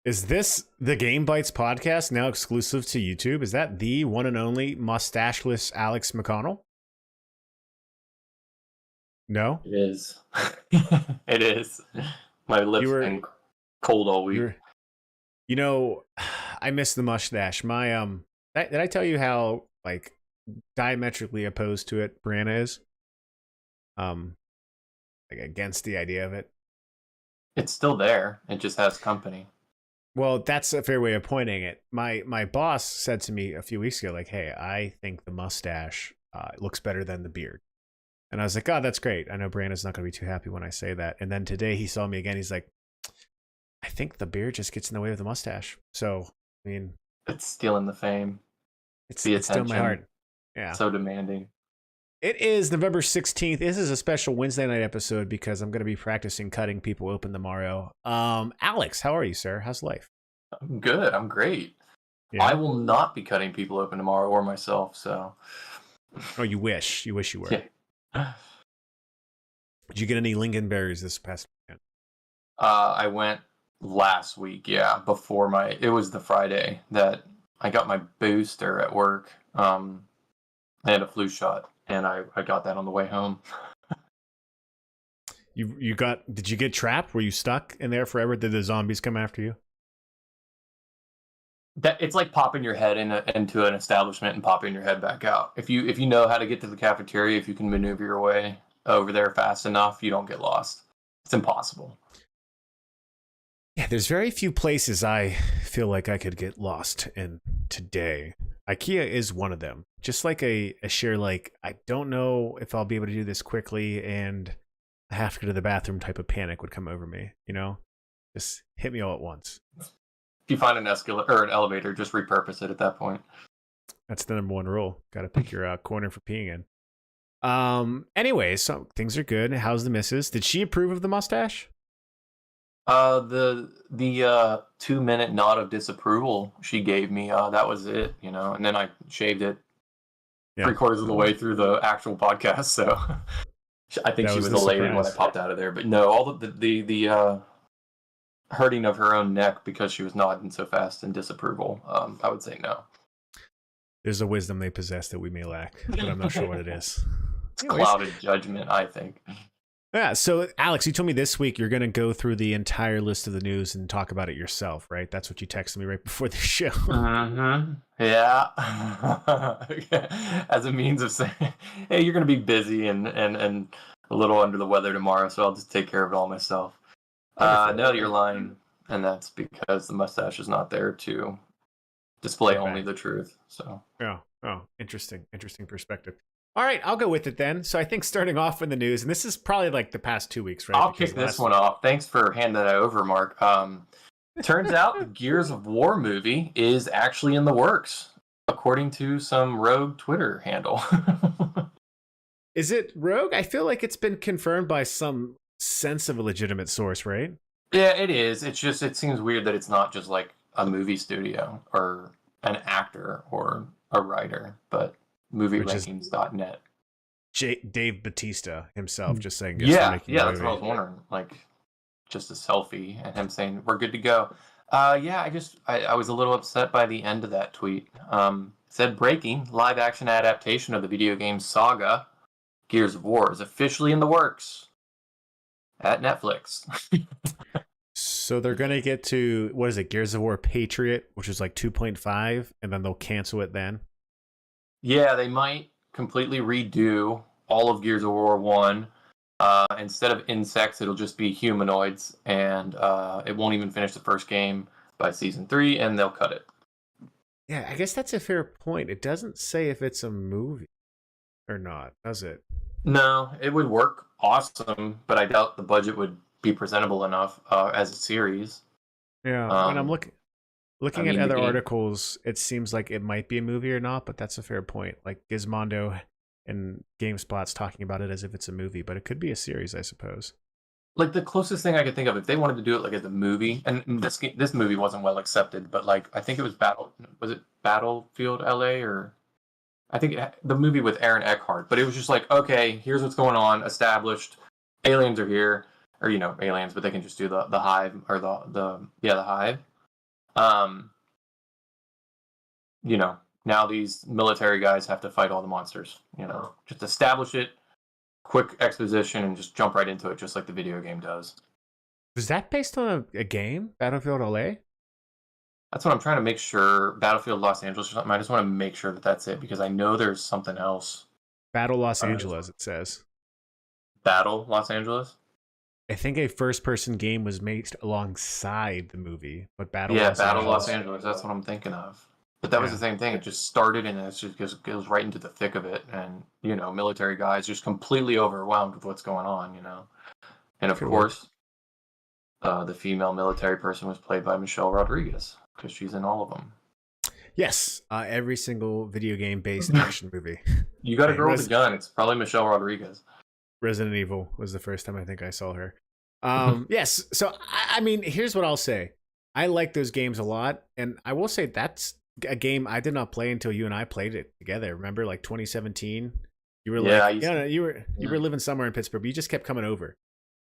Is this the Game Bites podcast now exclusive to YouTube? Is that the one and only mustacheless Alex McConnell? No? It is. It is. My lips You have were been cold all week. you're you know, I miss the mustache. My did I tell you how like diametrically opposed to it Brianna is? Um like against the idea of it. It's still there. It just has company. Well, that's a fair way of pointing it. My boss said to me a few weeks ago, like, "Hey, I think the mustache looks better than the beard." And I was like, "Oh, that's great. I know Brandon's not going to be too happy when I say that." And then today he saw me again. He's like, "I think the beard just gets in the way of the mustache." So, I mean, It's stealing the fame. it's The still in my attention. heart. Yeah. So demanding. It is November 16th. This is a special Wednesday night episode because I'm going to be practicing cutting people open tomorrow. Alex, how are you, sir? How's life? I'm good. I'm great. Yeah. I will not be cutting people open tomorrow or myself, so. Oh, you wish. You wish you were. Yeah. Did you get any lingonberries this past weekend? I went last week, yeah, it was the Friday that I got my booster at work. I had a flu shot, and I got that on the way home. Did you get trapped? Were you stuck in there forever? Did the zombies come after you? It's like popping your head into an establishment and popping your head back out. If you know how to get to the cafeteria, if you can maneuver your way over there fast enough, you don't get lost. It's impossible. Yeah, there's very few places I feel like I could get lost in today. IKEA is one of them. Just like a sheer like, I don't know if I'll be able to do this quickly and I have to go to the bathroom type of panic would come over me, you know? Just hit me all at once. If you find an escalator or an elevator, just repurpose it at that point. That's the number one rule. Got to pick your corner for peeing in. Anyway, so things are good. How's the missus? Did she approve of the mustache? The 2-minute nod of disapproval she gave me, that was it, and then I shaved it 3/4 of the way through the actual podcast, so I think she was elated when I popped out of there. But no, all the hurting of her own neck because she was nodding so fast in disapproval, I would say no. There's a wisdom they possess that we may lack, but I'm not sure what it is. It's clouded judgment, I think. Yeah, so Alex, you told me this week you're going to go through the entire list of the news and talk about it yourself, right? That's what you texted me right before the show. Mm-hmm. Yeah. As a means of saying, hey, you're going to be busy and a little under the weather tomorrow, so I'll just take care of it all myself. No, you're lying, and that's because the mustache is not there to display only the truth. So. Yeah. Oh, interesting perspective. All right, I'll go with it then. So I think starting off in the news, and this is probably like the past 2 weeks, right? I'll kick this one off. Thanks for handing that over, Mark. Turns out the Gears of War movie is actually in the works, according to some rogue Twitter handle. Is it rogue? I feel like it's been confirmed by some sense of a legitimate source, right? Yeah, it is. It seems weird that it's not just like a movie studio or an actor or a writer, but movierankings.net. Dave Bautista himself just saying, yeah, that's what I was wondering. Like, just a selfie and him saying, we're good to go. Yeah, I was a little upset by the end of that tweet. Said, breaking, live action adaptation of the video game saga Gears of War is officially in the works at Netflix. So they're going to get to, what is it, Gears of War Patriot, which is like 2.5, and then they'll cancel it then? Yeah, they might completely redo all of Gears of War 1. Instead of insects, it'll just be humanoids, and it won't even finish the first game by Season 3, and they'll cut it. Yeah, I guess that's a fair point. It doesn't say if it's a movie or not, does it? No, it would work awesome, but I doubt the budget would be presentable enough as a series. Yeah, and I'm looking at other articles, it seems like it might be a movie or not, but that's a fair point. Like Gizmodo and GameSpot's talking about it as if it's a movie, but it could be a series, I suppose. Like the closest thing I could think of, if they wanted to do it like as a movie, and this movie wasn't well accepted, but like I think it was Battlefield LA, or I think the movie with Aaron Eckhart, but it was just like, okay, here's what's going on, established, aliens are here, or aliens, but they can just do the hive or the hive. Um, you know, now these military guys have to fight all the monsters. You know, just establish it, quick exposition, and just jump right into it, just like the video game does. Was that based on a game, Battlefield LA? That's what I'm trying to make sure. Battlefield Los Angeles or something. I just want to make sure that that's it because I know there's something else. Battle Los Angeles, it says. Battle Los Angeles? I think a first-person game was made alongside the movie, but Battle Los Angeles. That's what I'm thinking of. But that was the same thing. It just started and it just goes right into the thick of it. And, you know, military guys just completely overwhelmed with what's going on, you know. And of course, the female military person was played by Michelle Rodriguez because she's in all of them. Yes, every single video game-based action movie. You got a girl with a gun. It's probably Michelle Rodriguez. Resident Evil was the first time I think I saw her. Yes, so I mean, here's what I'll say. I like those games a lot, and I will say that's a game I did not play until you and I played it together. Remember, like 2017? You were you were living somewhere in Pittsburgh, but you just kept coming over.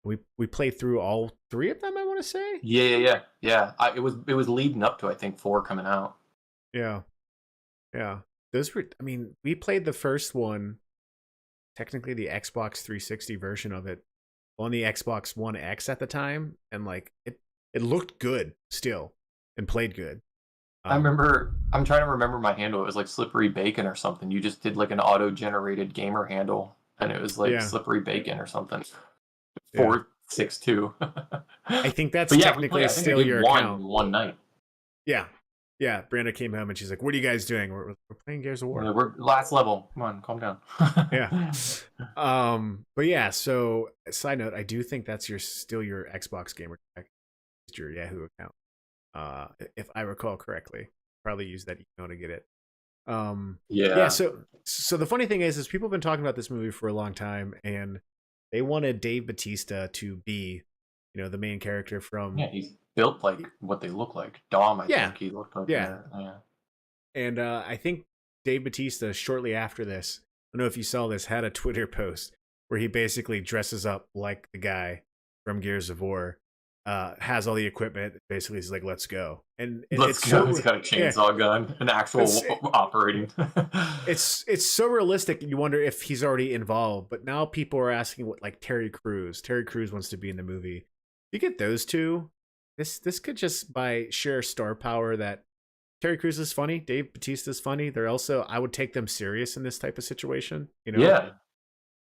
We played through all 3 of them, I want to say. Yeah. It was leading up to I think 4 coming out. Yeah. Those were. I mean, we played the first one. Technically the Xbox 360 version of it on the Xbox One X at the time, and like it looked good still and played good. I'm trying to remember my handle. It was like Slippery Bacon or something. You just did like an auto-generated gamer handle, and it was like Slippery Bacon or something. 462. I think that's technically still your account. One night. Yeah, Branda came home and she's like, "What are you guys doing?" We're playing Gears of War. Yeah, we're last level. Come on, calm down. Yeah. But yeah, so side note, I do think that's still your Xbox gamer tag. It's your Yahoo account. If I recall correctly. Probably use that email to get it. Yeah, so the funny thing is people have been talking about this movie for a long time, and they wanted Dave Bautista to be, you know, the main character from. Yeah, he's built like what they look like. Dom, I think he looked like. Yeah. And I think Dave Bautista, shortly after this, I don't know if you saw this, had a Twitter post where he basically dresses up like the guy from Gears of War, has all the equipment. Basically, he's like, "Let's go!" And let's go. He's got a chainsaw gun, an actual operating. It's so realistic. You wonder if he's already involved. But now people are asking what, like Terry Crews. Terry Crews wants to be in the movie. You get those two. This could just by sheer star power that Terry Crews is funny, Dave Bautista is funny. They're also, I would take them serious in this type of situation. You know.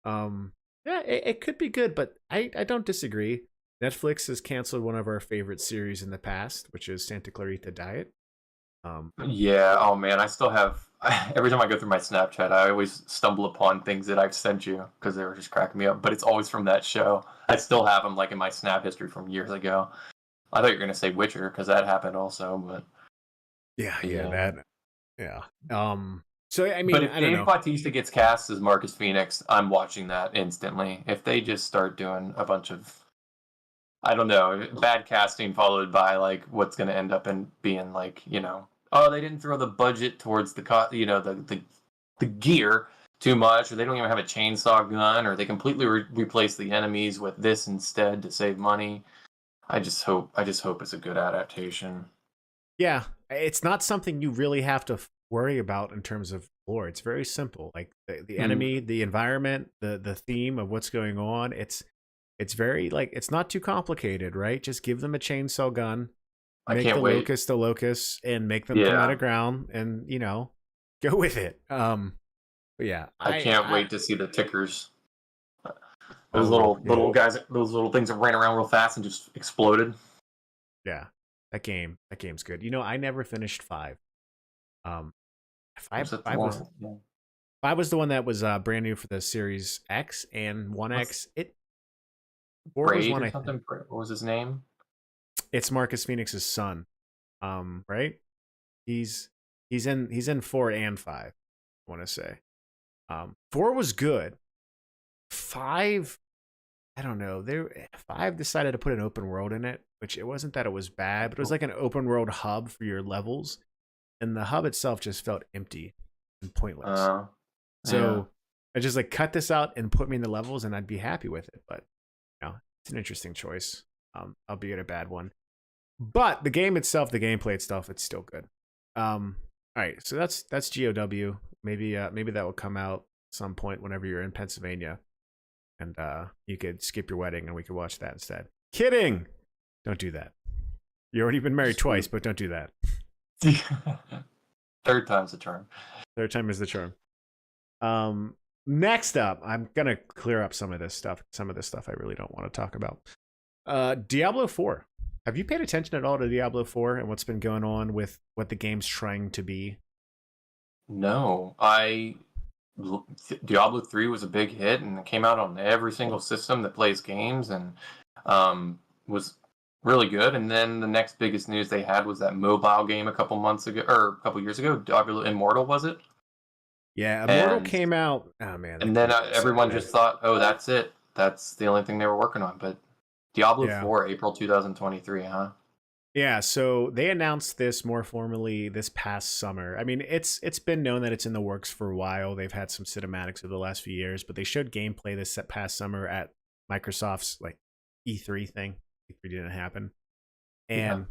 Yeah. It could be good, but I don't disagree. Netflix has canceled one of our favorite series in the past, which is Santa Clarita Diet. Yeah. Oh man, I still have. Every time I go through my Snapchat, I always stumble upon things that I've sent you because they were just cracking me up. But it's always from that show. I still have them like in my Snap history from years ago. I thought you were gonna say Witcher because that happened also, but yeah. So I mean, but if Dave Bautista gets cast as Marcus Phoenix, I'm watching that instantly. If they just start doing a bunch of, I don't know, bad casting followed by like what's gonna end up in being like, you know, oh, they didn't throw the budget towards the gear too much, or they don't even have a chainsaw gun, or they completely replace the enemies with this instead to save money. I just hope it's a good adaptation. Yeah, it's not something you really have to worry about in terms of lore. It's very simple. Like the enemy, the environment, the theme of what's going on. It's very like it's not too complicated, right? Just give them a chainsaw gun, make the locust a locust, and make them come out of ground, and you know, go with it. But yeah, I can't wait to see the tickers. Those little guys, those little things that ran around real fast and just exploded. Yeah, that game's good. You know, I never finished 5. Five was the one that was brand new for the Series X and 1X. What was his name? It's Marcus Phoenix's son. Right? He's in 4 and 5. I want to say. 4 was good. 5, I don't know. 5 decided to put an open world in it, which it wasn't that it was bad, but it was like an open world hub for your levels, and the hub itself just felt empty and pointless. So I just like cut this out and put me in the levels, and I'd be happy with it. But you know, it's an interesting choice, albeit a bad one. But the game itself, the gameplay itself, it's still good. All right, so that's GOW. Maybe that will come out some point whenever you're in Pennsylvania, and you could skip your wedding and we could watch that instead. Kidding! Don't do that. You already been married twice, but don't do that. Third time's the charm. Third time is the charm. Next up, I'm gonna clear up some of this stuff. Some of this stuff I really don't want to talk about. Diablo 4. Have you paid attention at all to Diablo 4 and what's been going on with what the game's trying to be? No, Diablo 3 was a big hit and it came out on every single system that plays games and was really good. And then the next biggest news they had was that mobile game a couple months ago, or a couple years ago, Diablo Immortal, was it? Yeah, Immortal came out. Oh man! And then everyone just thought, "Oh, that's it. That's the only thing they were working on." But Diablo 4, April 2023, huh? Yeah, so they announced this more formally this past summer. I mean, it's been known that it's in the works for a while. They've had some cinematics over the last few years, but they showed gameplay this past summer at Microsoft's like E3 thing. E3 didn't happen, and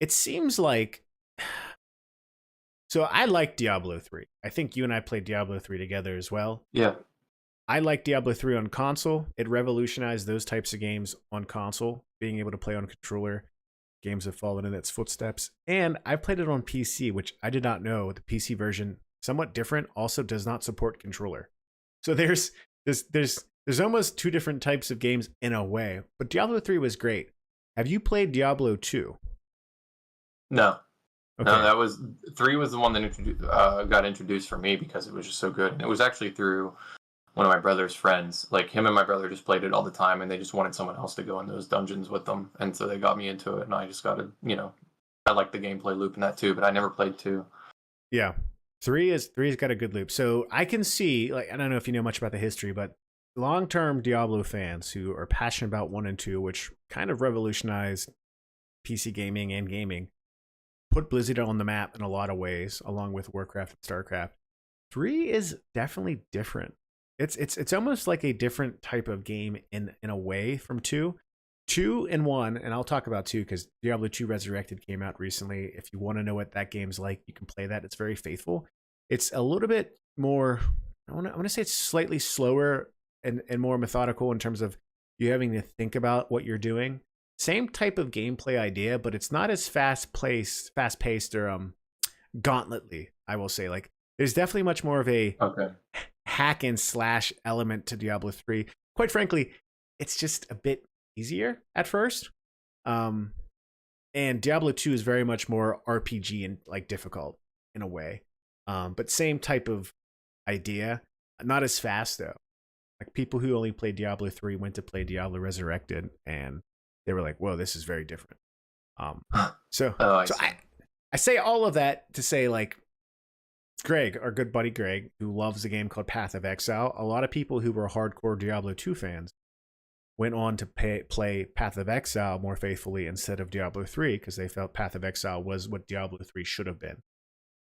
it seems like. So I like Diablo 3. I think you and I played Diablo 3 together as well. Yeah. I like Diablo 3 on console. It revolutionized those types of games on console, being able to play on controller. Games have fallen in its footsteps. And I played it on PC, which I did not know. The PC version, somewhat different, also does not support controller. So there's almost two different types of games in a way. But Diablo 3 was great. Have you played Diablo 2? No. Okay. No, that was 3 was the one that got introduced for me because it was just so good. And it was actually through one of my brother's friends. Like him and my brother just played it all the time, and they just wanted someone else to go in those dungeons with them. And so they got me into it, and I just got to, I like the gameplay loop in that too, but I never played 2. Yeah. 3's got a good loop. So I can see, like, I don't know if you know much about the history, but long-term Diablo fans who are passionate about 1 and 2, which kind of revolutionized PC gaming and gaming, put Blizzard on the map in a lot of ways, along with Warcraft and StarCraft. 3 is definitely different. It's almost like a different type of game in a way from 2. 2 and 1, and I'll talk about 2 because Diablo 2 Resurrected came out recently. If you want to know what that game's like, you can play that. It's very faithful. It's a little bit more, I want to say it's slightly slower and more methodical in terms of you having to think about what you're doing. Same type of gameplay idea, but it's not as fast-paced or gauntletly, I will say. Like, there's definitely much more of a hack and slash element to Diablo 3. Quite frankly, it's just a bit easier at first. And Diablo 2 is very much more RPG and like difficult in a way. But same type of idea. Not as fast though. Like people who only played Diablo 3 went to play Diablo Resurrected and they were like, whoa, this is very different. I say all of that to say, like, Greg, our good buddy Greg, who loves a game called Path of Exile, a lot of people who were hardcore Diablo 2 fans went on to play Path of Exile more faithfully instead of Diablo 3 because they felt Path of Exile was what Diablo 3 should have been.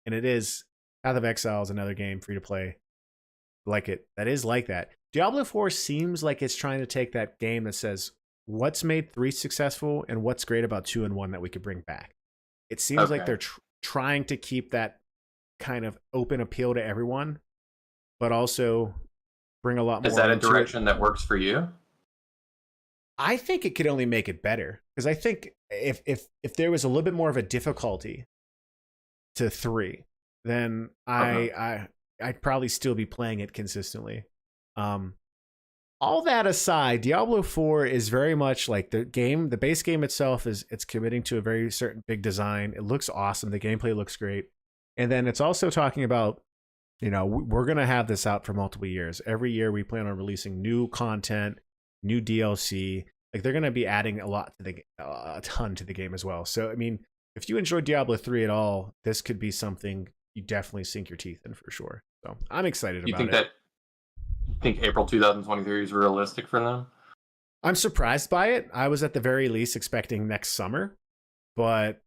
And it is. Path of Exile is another game free to play like it. That is like that. Diablo 4 seems like it's trying to take that game that says, what's made 3 successful and what's great about 2 and 1 that we could bring back. It seems like they're trying to keep that kind of open appeal to everyone, but also bring a lot more. Is that a direction that works for you? I think it could only make it better because I think if there was a little bit more of a difficulty to 3, then I'd probably still be playing it consistently. All that aside, Diablo 4 is very much like the base game itself it's committing to a very certain big design. It looks awesome. The gameplay looks great. And then it's also talking about, we're going to have this out for multiple years. Every year we plan on releasing new content, new DLC. Like they're going to be adding a ton to the game as well. So, I mean, if you enjoyed Diablo 3 at all, this could be something you definitely sink your teeth in for sure. So I'm excited about it. You think April 2023 is realistic for them? I'm surprised by it. I was at the very least expecting next summer, but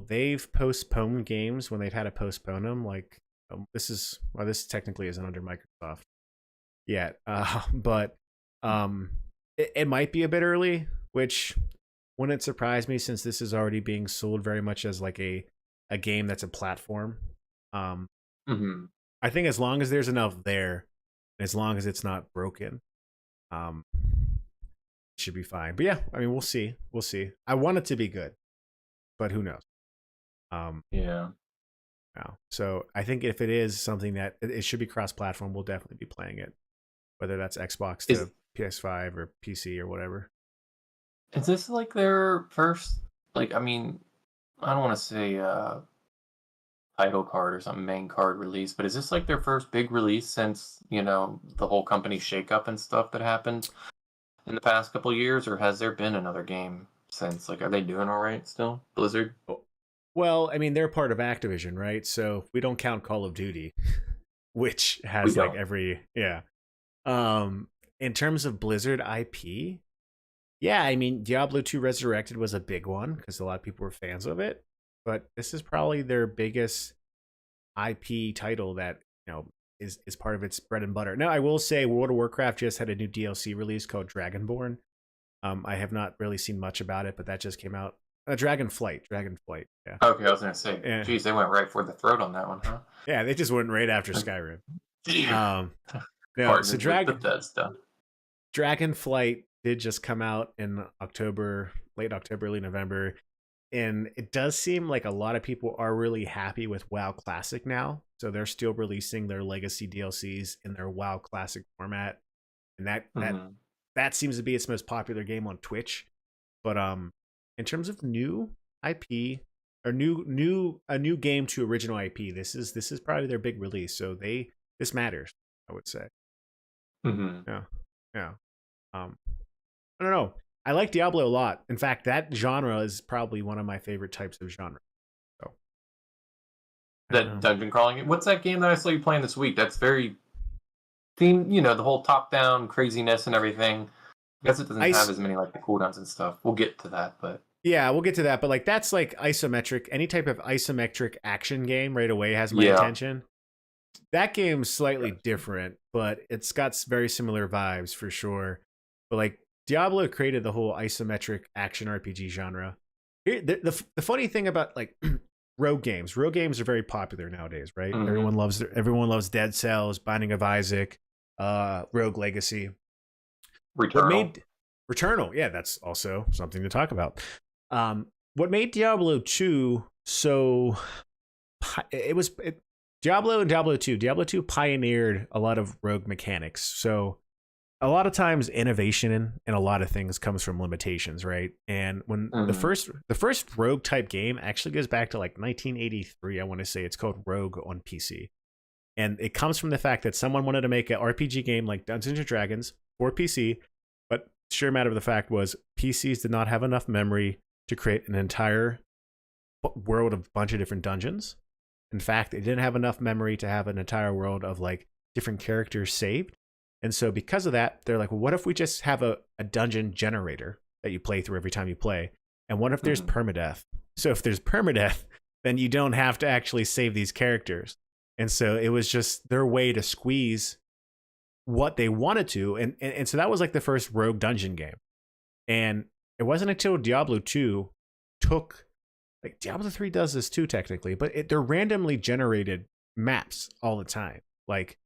they've postponed games when they've had to postpone them. Like this technically isn't under Microsoft yet, but it might be a bit early, which wouldn't surprise me since this is already being sold very much as like a game that's a platform. Um, Mm-hmm. I think as long as there's enough there, as long as it's not broken, um, it should be fine. But yeah, I mean, we'll see. We'll see. I want it to be good, but who knows? Yeah. No. So I think if it is something that it should be cross-platform, we'll definitely be playing it, whether that's Xbox Is to PS5 or PC or whatever. is this like their first, like, I mean, I don't want to say title card or something, main card release, but is this like their first big release since, the whole company shakeup and stuff that happened in the past couple years, or has there been another game since? Like, are they doing all right still, Blizzard? Oh, well, I mean, they're part of Activision, right? So we don't count Call of Duty, which We has like don't. every yeah. In terms of Blizzard IP, yeah, I mean, Diablo 2 Resurrected was a big one because a lot of people were fans of it, but this is probably their biggest IP title that, is part of its bread and butter. Now, I will say World of Warcraft just had a new DLC release called Dragonborn. I have not really seen much about it, but that just came out. Dragonflight, yeah. Okay, I was gonna say, Yeah, geez, they went right for the throat on that one, huh? yeah, they just went right after Skyrim. Um, no, so Partnered with Bethesda. Dragonflight did just come out in October, late October, early November, and it does seem like a lot of people are really happy with WoW Classic now. So they're still releasing their legacy DLCs in their WoW Classic format, and that seems to be its most popular game on Twitch. But in terms of new IP or a new game to original IP, this is probably their big release. So this matters, I would say. Mm-hmm. Yeah, yeah. I don't know. I like Diablo a lot. In fact, that genre is probably one of my favorite types of genre. So That dungeon crawling. What's that game that I saw you playing this week? That's very themed, the whole top-down craziness and everything. I guess it doesn't have as many like the cooldowns and stuff. We'll get to that, but yeah, we'll get to that. But like that's like isometric. Any type of isometric action game right away has my attention. That game's slightly different, but it's got very similar vibes for sure. But like Diablo created the whole isometric action RPG genre. The funny thing about like rogue games are very popular nowadays, right? Mm-hmm. Everyone loves Dead Cells, Binding of Isaac, Rogue Legacy. Returnal, yeah, that's also something to talk about. What made Diablo 2 so Diablo and Diablo 2. Diablo 2 pioneered a lot of rogue mechanics. So a lot of times innovation in a lot of things comes from limitations, right? And when the first rogue type game actually goes back to like 1983, I want to say it's called Rogue on PC. And it comes from the fact that someone wanted to make an RPG game like Dungeons and Dragons for PC, but sheer matter of the fact was PCs did not have enough memory to create an entire world of a bunch of different dungeons. In fact, it didn't have enough memory to have an entire world of like different characters saved. And so because of that, they're like, well, what if we just have a dungeon generator that you play through every time you play? And what if there's permadeath? So if there's permadeath, then you don't have to actually save these characters. And so it was just their way to squeeze what they wanted to. And so that was like the first rogue dungeon game. And it wasn't until Diablo 2 took, like Diablo 3 does this too technically, but they're randomly generated maps all the time. Like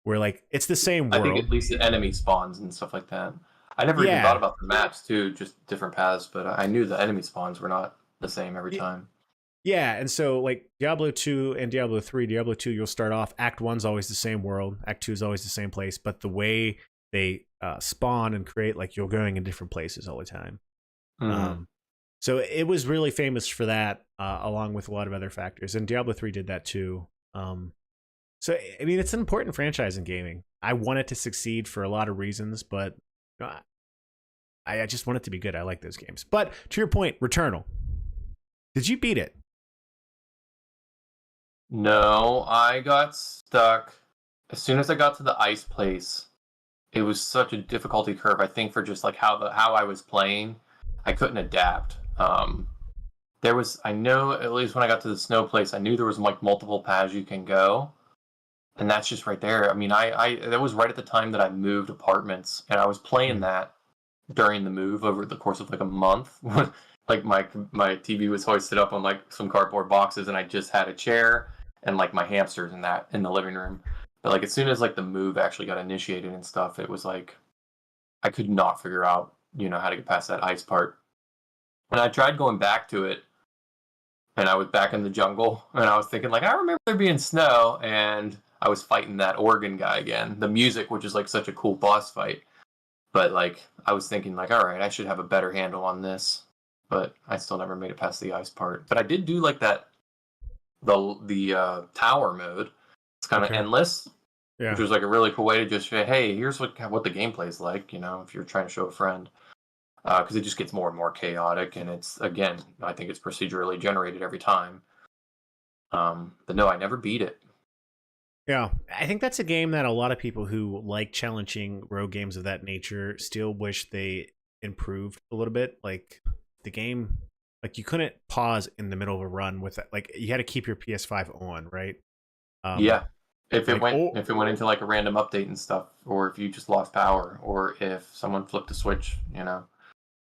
where like it's the same world. I think at least the enemy spawns and stuff like that. I never even thought about the maps too, just different paths, but I knew the enemy spawns were not the same every time. Yeah, and so like Diablo 2 and Diablo 3, Diablo 2, you'll start off, Act 1's always the same world, Act 2 is always the same place, but the way they spawn and create, like you're going in different places all the time. So it was really famous for that, along with a lot of other factors, and Diablo 3 did that too. So, I mean, it's an important franchise in gaming. I want it to succeed for a lot of reasons, but I just want it to be good. I like those games. But to your point, Returnal. Did you beat it? No, I got stuck. As soon as I got to the ice place, it was such a difficulty curve, I think, for just like how I was playing. I couldn't adapt. I know, at least when I got to the snow place, I knew there was like multiple paths you can go. And that's just right there. I mean, that was right at the time that I moved apartments, and I was playing that during the move over the course of like a month. Like my TV was hoisted up on like some cardboard boxes, and I just had a chair and like my hamsters in the living room. But like as soon as like the move actually got initiated and stuff, it was like I could not figure out, how to get past that ice part. And I tried going back to it, and I was back in the jungle, and I was thinking like I remember there being snow, and I was fighting that Oregon guy again. The music, which is like such a cool boss fight, but like I was thinking like, all right, I should have a better handle on this, but I still never made it past the ice part. But I did do like that the tower mode. It's kind of endless, which was like a really cool way to just say, hey, here's what the gameplay is like, if you're trying to show a friend. Because it just gets more and more chaotic, and it's, again, I think it's procedurally generated every time. But no, I never beat it. Yeah, I think that's a game that a lot of people who like challenging rogue games of that nature still wish they improved a little bit. Like the game, like you couldn't pause in the middle of a run with it. Like you had to keep your PS5 on, right? Yeah. If it went into like a random update and stuff, or if you just lost power, or if someone flipped a switch,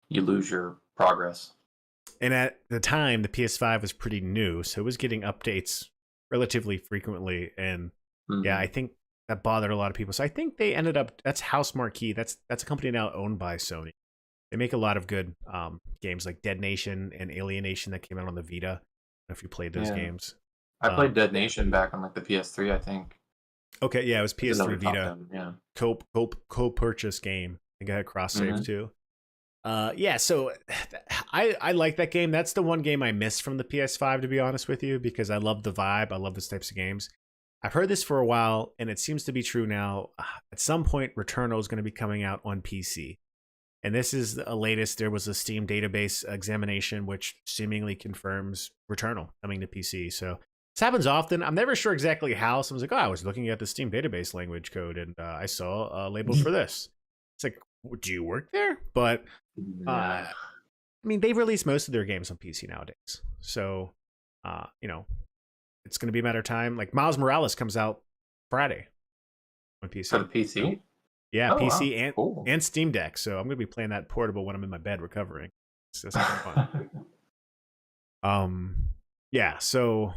you lose your progress. And at the time, the PS5 was pretty new, so it was getting updates relatively frequently. And yeah, I think that bothered a lot of people. So I think they ended up, that's House Marquee. That's a company now owned by Sony. They make a lot of good games like Dead Nation and Alien Nation that came out on the Vita. I don't know if you played those games. I played Dead Nation back on like the PS3, I think. Okay, yeah, it was PS3 Vita. Yeah. Co-purchase game. I think I had cross save too. Yeah, so I like that game. That's the one game I missed from the PS5, to be honest with you, because I love the vibe. I love those types of games. I've heard this for a while, and it seems to be true now. At some point, Returnal is going to be coming out on PC. And this is the latest. There was a Steam database examination, which seemingly confirms Returnal coming to PC. So this happens often. I'm never sure exactly how. Someone's like, oh, I was looking at the Steam database language code, and I saw a label for this. It's like, do you work there? But I mean, they've released most of their games on PC nowadays. So, it's going to be a matter of time. Like Miles Morales comes out Friday on PC. For the PC? Yeah, PC wow. and Steam Deck. So I'm going to be playing that portable when I'm in my bed recovering. It's just fun. Yeah, so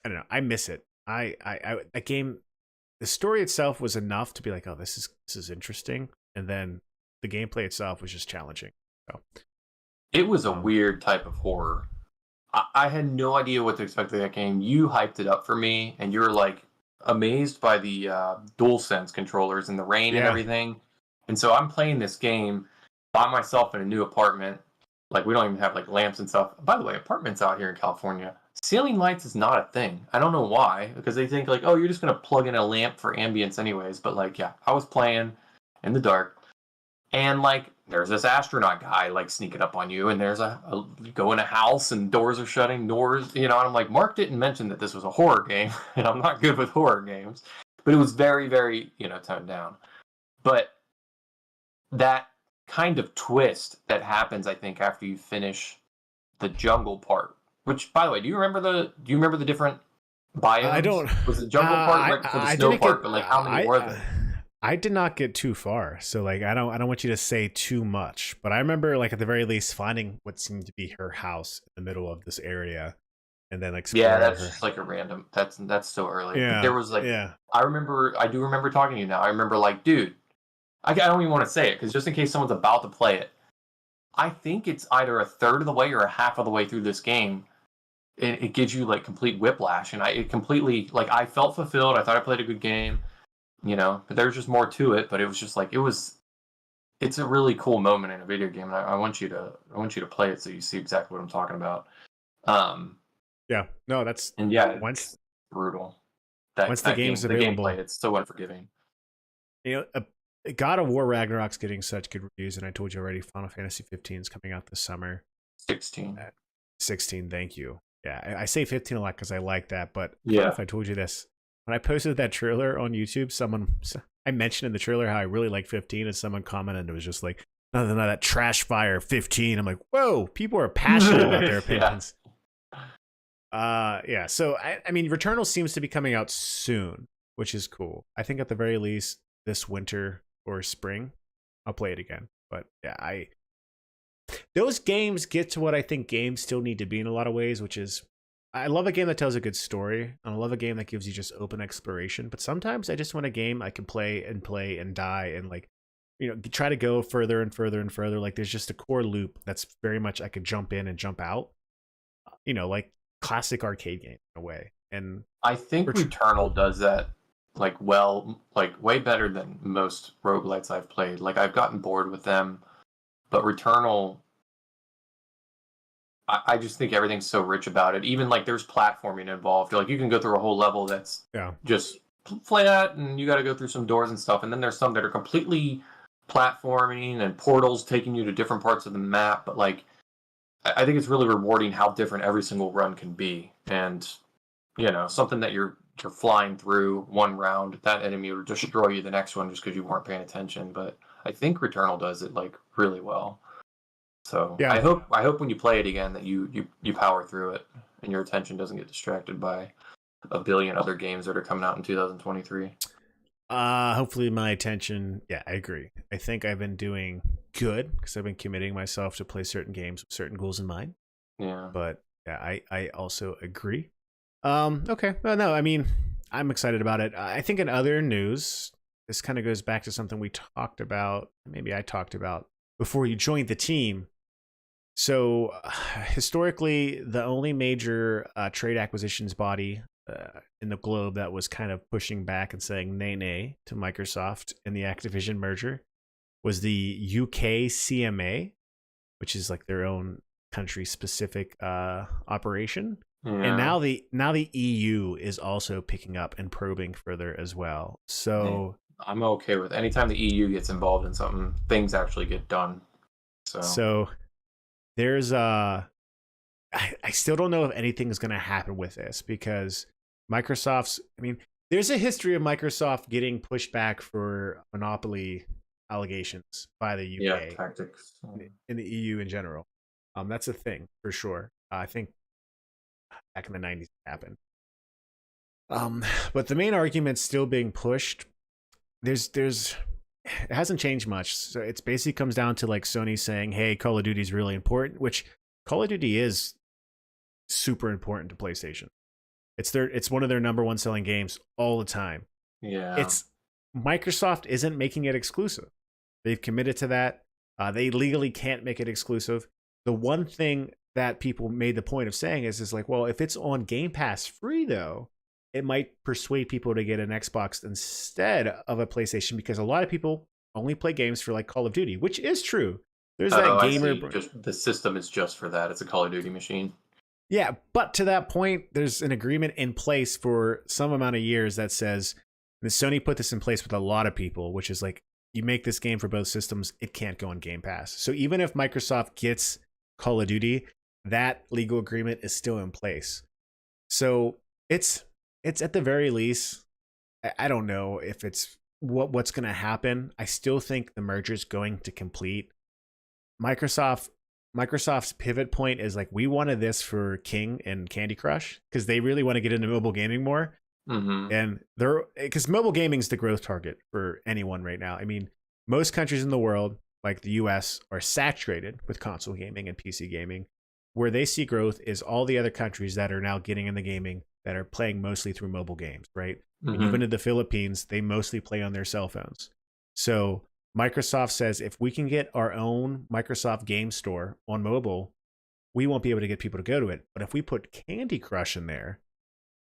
I don't know. I miss it. That game, the story itself was enough to be like, oh, this is interesting. And then the gameplay itself was just challenging. So it was a weird type of horror. I had no idea what to expect of that game. You hyped it up for me, and you were like amazed by the DualSense controllers and the rain and everything. And so I'm playing this game by myself in a new apartment. Like we don't even have like lamps and stuff. By the way, apartments out here in California, ceiling lights is not a thing. I don't know why, because they think like, oh, you're just gonna plug in a lamp for ambience anyways. But like, yeah, I was playing in the dark, and like there's this astronaut guy like sneaking up on you, and there's you go in a house and doors are shutting, and I'm like, Mark didn't mention that this was a horror game, and I'm not good with horror games, but it was very, very, toned down. But that kind of twist that happens, I think, after you finish the jungle part, which, by the way, do you remember the different biomes? I don't. Was the jungle part right for the snow part, but like how many were there? I did not get too far, so like I don't want you to say too much, but I remember like at the very least finding what seemed to be her house in the middle of this area, and then like that's just like a random. That's so early. Yeah, but there was like I do remember talking to you now. I remember like, dude, I don't even want to say it because just in case someone's about to play it, I think it's either a third of the way or a half of the way through this game. It gives you like complete whiplash, and it completely like I felt fulfilled. I thought I played a good game. But there's just more to it. But it was just like it's a really cool moment in a video game, and I want you to play it so you see exactly what I'm talking about. Yeah, no, that's once brutal. Once the game's available, the gameplay, it's so unforgiving. God of War Ragnarok's getting such good reviews, and I told you already, Final Fantasy 15 is coming out this summer. 16. 16, thank you. Yeah, I say 15 a lot because I like that, but I don't know if I told you this. When I posted that trailer on YouTube, I mentioned in the trailer how I really like 15, and someone commented it was just like, no, that trash fire 15. I'm like, whoa, people are passionate about their opinions. So I mean, Returnal seems to be coming out soon, which is cool. I think at the very least this winter or spring, I'll play it again. But yeah, those games get to what I think games still need to be in a lot of ways, which is I love a game that tells a good story, and I love a game that gives you just open exploration. But sometimes I just want a game I can play and die and like, try to go further and further and further. Like there's just a core loop that's very much I could jump in and jump out, like classic arcade game in a way. And I think Returnal does that like way better than most roguelites I've played. Like I've gotten bored with them, but Returnal, I just think everything's so rich about it. Even like there's platforming involved. Like you can go through a whole level that's just flat, and you got to go through some doors and stuff. And then there's some that are completely platforming and portals taking you to different parts of the map. But like, I think it's really rewarding how different every single run can be. And something that you're flying through one round, that enemy will destroy you the next one just because you weren't paying attention. But I think Returnal does it like really well. So yeah. I hope when you play it again that you power through it and your attention doesn't get distracted by a billion other games that are coming out in 2023. Hopefully my attention. Yeah, I agree. I think I've been doing good because I've been committing myself to play certain games with certain goals in mind. Yeah. But yeah, I also agree. Okay. Well, no, I mean, I'm excited about it. I think in other news, this kind of goes back to something we talked about. Maybe I talked about before you joined the team. So historically, the only major trade acquisitions body in the globe that was kind of pushing back and saying nay to Microsoft in the Activision merger was the UK CMA, which is like their own country specific operation. Yeah. And now the EU is also picking up and probing further as well. So I'm okay with anytime the EU gets involved in something, things actually get done. So there's I still don't know if anything's going to happen with this because there's a history of Microsoft getting pushed back for monopoly allegations by the UK. Yeah, tactics. In the EU in general. That's a thing for sure. I think back in the 90s it happened. But the main argument's still being pushed. It hasn't changed much. So it basically comes down to like Sony saying, hey, Call of Duty is really important, which Call of Duty is super important to PlayStation. It's one of their number one selling games all the time. Yeah. Microsoft isn't making it exclusive. They've committed to that. They legally can't make it exclusive. The one thing that people made the point of saying is like, well, if it's on Game Pass free though, it might persuade people to get an Xbox instead of a PlayStation because a lot of people only play games for like Call of Duty, which is true. There's that gamer. Just the system is just for that. It's a Call of Duty machine. Yeah, but to that point, there's an agreement in place for some amount of years that says, and Sony put this in place with a lot of people, which is like, you make this game for both systems, it can't go on Game Pass. So even if Microsoft gets Call of Duty, that legal agreement is still in place. So it's at the very least, I don't know if it's what's going to happen. I still think the merger is going to complete. Microsoft's pivot point is like, we wanted this for King and Candy Crush because they really want to get into mobile gaming more. Mm-hmm. And because mobile gaming is the growth target for anyone right now. I mean, most countries in the world, like the US, are saturated with console gaming and PC gaming. Where they see growth is all the other countries that are now getting in the gaming that are playing mostly through mobile games, right? Mm-hmm. Even in the Philippines, they mostly play on their cell phones. So Microsoft says, if we can get our own Microsoft game store on mobile, we won't be able to get people to go to it. But if we put Candy Crush in there,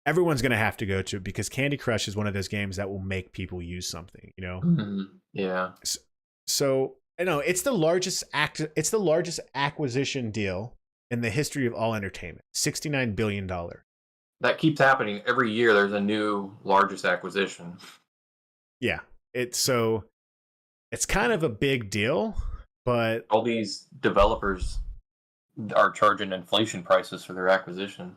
everyone's going to have to go to it because Candy Crush is one of those games that will make people use something, Mm-hmm. Yeah. So, it's the largest acquisition deal in the history of all entertainment. $69 billion. That keeps happening every year. There's a new largest acquisition. Yeah. It's kind of a big deal, but all these developers are charging inflation prices for their acquisition.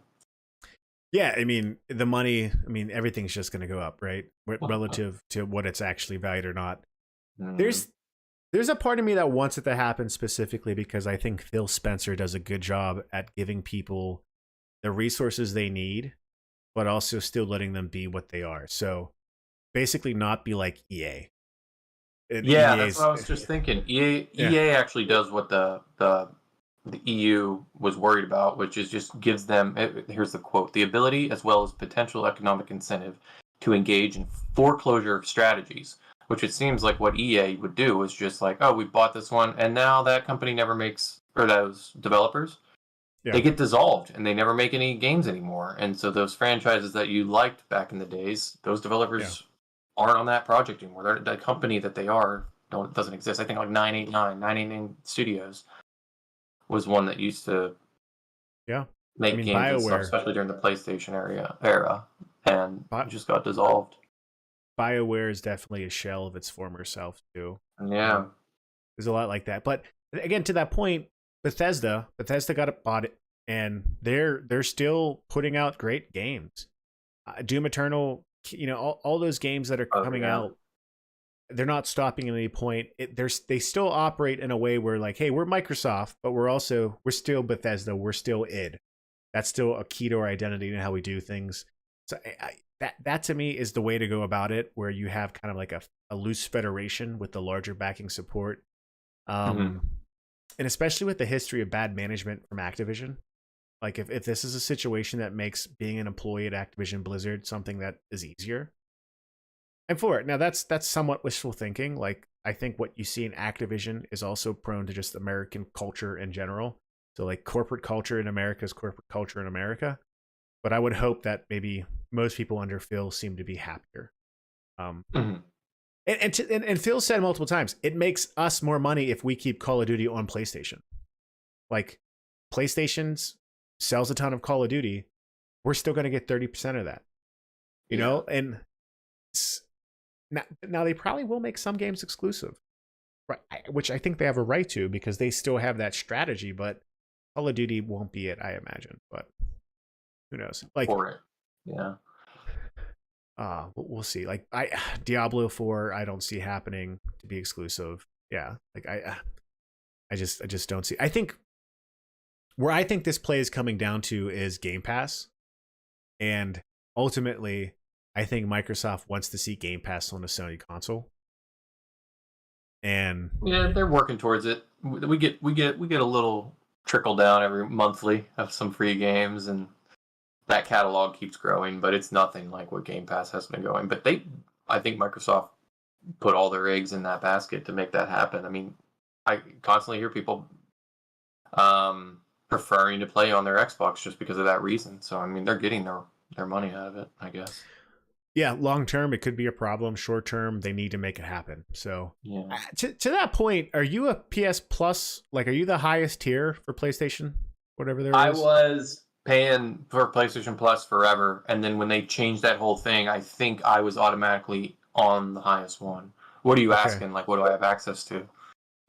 Yeah, I mean, the money, everything's just going to go up, right? Relative to what it's actually valued or not. Mm. There's a part of me that wants it to happen specifically because I think Phil Spencer does a good job at giving people the resources they need, but also still letting them be what they are. So basically not be like EA. in Yeah, that's what EA's. I was just thinking. Yeah, EA actually does what the EU was worried about, which is just gives them, here's the quote, the ability as well as potential economic incentive to engage in foreclosure strategies, which it seems like what EA would do is just like, oh, we bought this one, and now that company never makes, or those developers, yeah, they get dissolved and they never make any games anymore. And so those franchises that you liked back in the days, those yeah, developers aren't on that project anymore. The company that they are doesn't exist. I think like 989 Studios was one that used to yeah. I make mean, games and stuff, especially during the PlayStation era, and Bi- just got dissolved. BioWare is definitely a shell of its former self too. Yeah. There's a lot like that. But again, to that point, Bethesda got bought it, and they're still putting out great games. Doom Eternal, all those games that are Oh coming yeah. out, they're not stopping at any point. They still operate in a way where like, hey, we're Microsoft, but we're still Bethesda, we're still id. That's still a key to our identity and how we do things. So that to me is the way to go about it, where you have kind of like a loose federation with the larger backing support. Mm-hmm. And especially with the history of bad management from Activision, like if this is a situation that makes being an employee at Activision Blizzard something that is easier, I'm for it. Now that's somewhat wishful thinking. Like I think what you see in Activision is also prone to just American culture in general. So like corporate culture in America is corporate culture in America. But I would hope that maybe most people under Phil seem to be happier. Um, Mm-hmm. and Phil said multiple times, it makes us more money if we keep Call of Duty on PlayStation. Like PlayStation's sells a ton of Call of Duty, we're still going to get 30% of that. Yeah. And now they probably will make some games exclusive, right? Which I think they have a right to because they still have that strategy. But Call of Duty won't be it, I imagine. But who knows? Like, For it. Yeah. we'll see. Like, Diablo 4, I don't see happening to be exclusive. Yeah, like I just don't see. I think where I think this play is coming down to is Game Pass, and ultimately, I think Microsoft wants to see Game Pass on a Sony console. And Yeah, they're working towards it. We get a little trickle down every monthly of some free games, and that catalog keeps growing. But it's nothing like what Game Pass has been going. But I think Microsoft put all their eggs in that basket to make that happen. I mean, I constantly hear people preferring to play on their Xbox just because of that reason. So I mean, they're getting their money out of it, I guess. yeah, long term it could be a problem. Short term, they need to make it happen. So Yeah. to that point, are you a PS Plus? Like, are you the highest tier for PlayStation? Whatever there I is. was paying for PlayStation Plus forever, and then when they changed that whole thing, I think I was automatically on the highest one. What are you Okay. asking? Like, what do I have access to?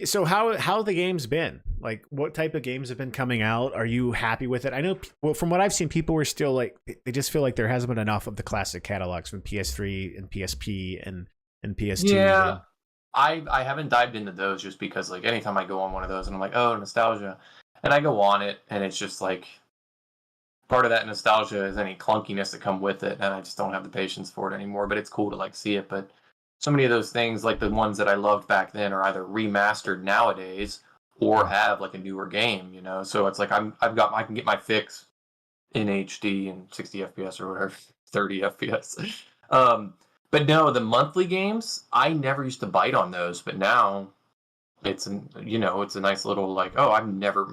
So how the games been? Like, what type of games have been coming out? Are you happy with it? I know, well, from what I've seen, people were still like they just feel like there hasn't been enough of the classic catalogs from PS3 and PSP and PS2. Yeah, And I haven't dived into those just because like anytime I go on one of those and I'm like, oh, nostalgia, and I go on it and it's just like part of that nostalgia is any clunkiness that come with it, and I just don't have the patience for it anymore. But it's cool to like see it. But so many of those things, like the ones that I loved back then, are either remastered nowadays or yeah, have like a newer game. So it's like I can get my fix in HD and 60 FPS or whatever, 30 FPS. Um, but no, the monthly games, I never used to bite on those, but now it's a nice little like, oh, I'm never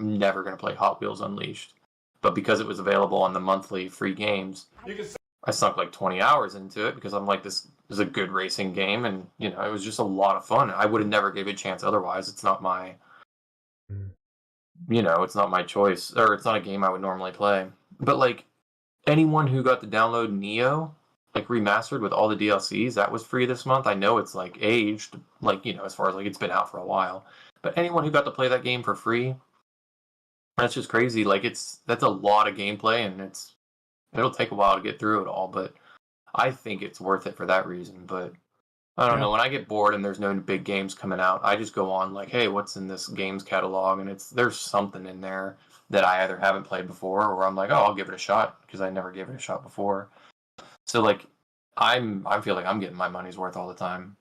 gonna play Hot Wheels Unleashed, but because it was available on the monthly free games, I sunk like 20 hours into it because I'm like, this is a good racing game, and it was just a lot of fun. I would have never gave it a chance otherwise. It's not my, mm, it's not my choice, or it's not a game I would normally play. But like anyone who got to download Neo, like remastered with all the DLCs, that was free this month. I know it's like aged, like as far as like it's been out for a while. But anyone who got to play that game for free, that's just crazy. Like that's a lot of gameplay, and it'll take a while to get through it all. But I think it's worth it for that reason. But I don't yeah, know. When I get bored and there's no big games coming out, I just go on like, hey, what's in this games catalog? And there's something in there that I either haven't played before, or I'm like, oh, I'll give it a shot because I never gave it a shot before. So like, I feel like I'm getting my money's worth all the time.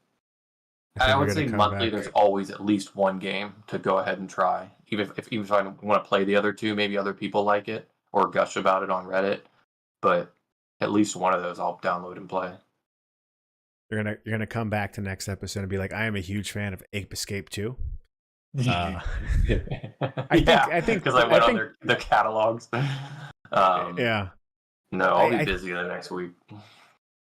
I I think they're would gonna say come monthly. back. There's always at least one game to go ahead and try, even if I want to play the other two. Maybe other people like it or gush about it on Reddit, but at least one of those I'll download and play. You're gonna come back to next episode and be like, I am a huge fan of Ape Escape 2. Yeah, I think because I I went on think their catalogs. yeah. No, I'll be I busy the next week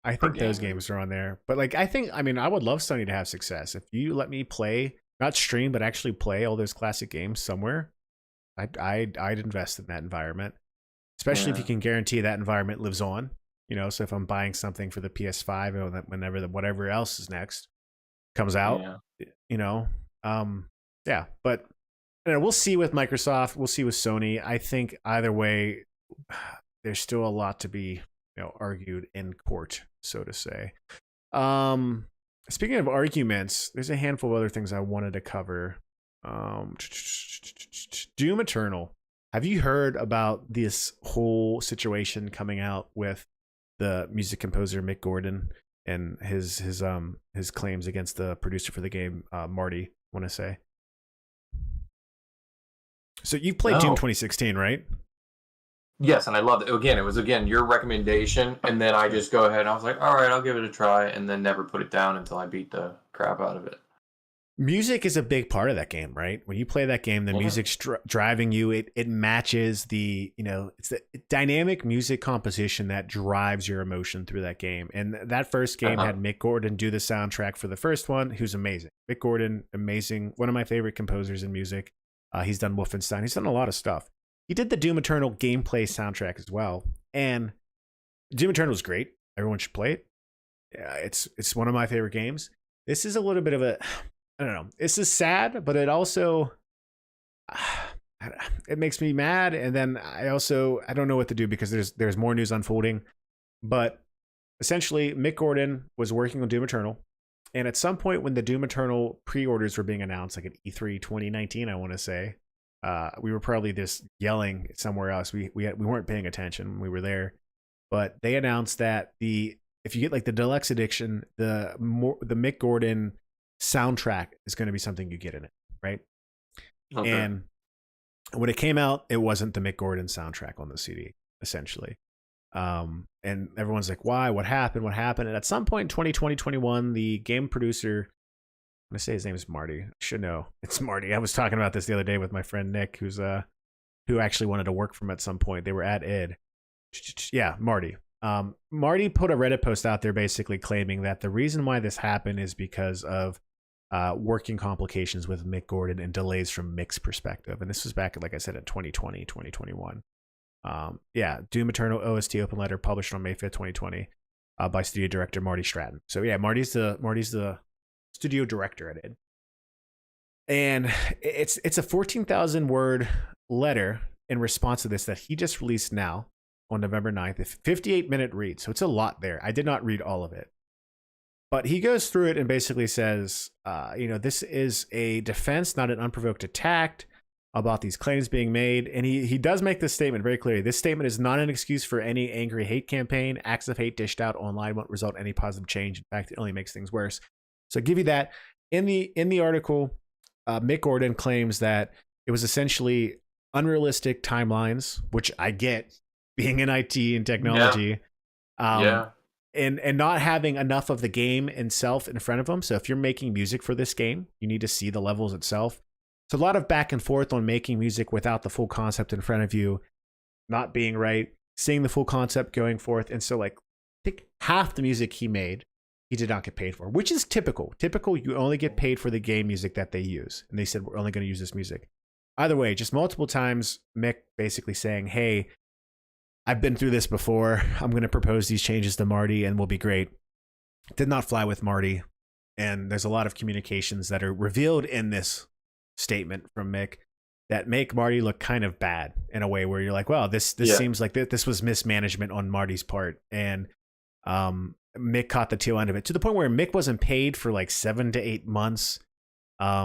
I for think those gaming. games are on there. But like I mean, I would love Sony to have success. If you let me play, not stream, but actually play all those classic games somewhere, I'd invest in that environment. Especially if you Yeah, can guarantee that environment lives on. So if I'm buying something for the PS5 or whenever whatever else is next comes out, yeah. you know, yeah. But we'll see with Microsoft. We'll see with Sony. I think either way, there's still a lot to be argued in court, so to say. Um, Speaking of arguments, there's a handful of other things I wanted to cover. Doom Eternal. Have you heard about this whole situation coming out with the music composer Mick Gordon and his claims against the producer for the game, Marty? I want to say. So you played Doom No. 2016, right? Yes, and I loved it. Again, it was your recommendation, and then I just go ahead and I was like, all right, I'll give it a try, and then never put it down until I beat the crap out of it. Music is a big part of that game, right? When you play that game, the music's driving you. It matches it's the dynamic music composition that drives your emotion through that game. And that first game had Mick Gordon do the soundtrack for the first one, who's amazing. Mick Gordon, amazing. One of my favorite composers in music. He's done Wolfenstein. He's done a lot of stuff. He did the Doom Eternal gameplay soundtrack as well. And Doom Eternal is great. Everyone should play it. It's one of my favorite games. This is a little bit of a, I don't know. This is sad, but it also, it makes me mad. And then I don't know what to do because there's more news unfolding. But essentially, Mick Gordon was working on Doom Eternal. And at some point when the Doom Eternal pre-orders were being announced, like at E3 2019, I want to say, we were probably just yelling somewhere else. We weren't paying attention when we were there. But they announced that if you get like the deluxe edition, the Mick Gordon soundtrack is going to be something you get in it, right? Okay. And when it came out, it wasn't the Mick Gordon soundtrack on the CD, essentially. And everyone's like, why? What happened? And at some point in 2020, 21, the game producer, I'm going to say his name is Marty. I should know. It's Marty. I was talking about this the other day with my friend Nick, who actually wanted to work for him at some point. They were at id. Yeah, Marty. Marty put a Reddit post out there basically claiming that the reason why this happened is because of working complications with Mick Gordon and delays from Mick's perspective. And this was back, like I said, in 2020, 2021. Doom Eternal OST open letter published on May 5th, 2020 by studio director Marty Stratton. So yeah, Marty's the studio director at id. And it's a 14,000 word letter in response to this that he just released now on November 9th. A 58-minute read. So it's a lot there. I did not read all of it. But he goes through it and basically says, this is a defense, not an unprovoked attack about these claims being made. And he does make this statement very clearly. This statement is not an excuse for any angry hate campaign. Acts of hate dished out online won't result in any positive change. In fact, it only makes things worse. So I'll give you that. In the article, Mick Gordon claims that it was essentially unrealistic timelines, which I get being in IT and technology. And not having enough of the game itself in front of them. So if you're making music for this game, you need to see the levels itself. So a lot of back and forth on making music without the full concept in front of you, not being right, seeing the full concept going forth. And so like, I think half the music he made, he did not get paid for, which is typical. Typical, you only get paid for the game music that they use. And they said, we're only going to use this music. Either way, just multiple times, Mick basically saying, hey, I've been through this before. I'm going to propose these changes to Marty and we'll be great. Did not fly with Marty. And there's a lot of communications that are revealed in this statement from Mick that make Marty look kind of bad in a way where you're like, well, this seems like this was mismanagement on Marty's part. And Mick caught the tail end of it to the point where Mick wasn't paid for like 7 to 8 months.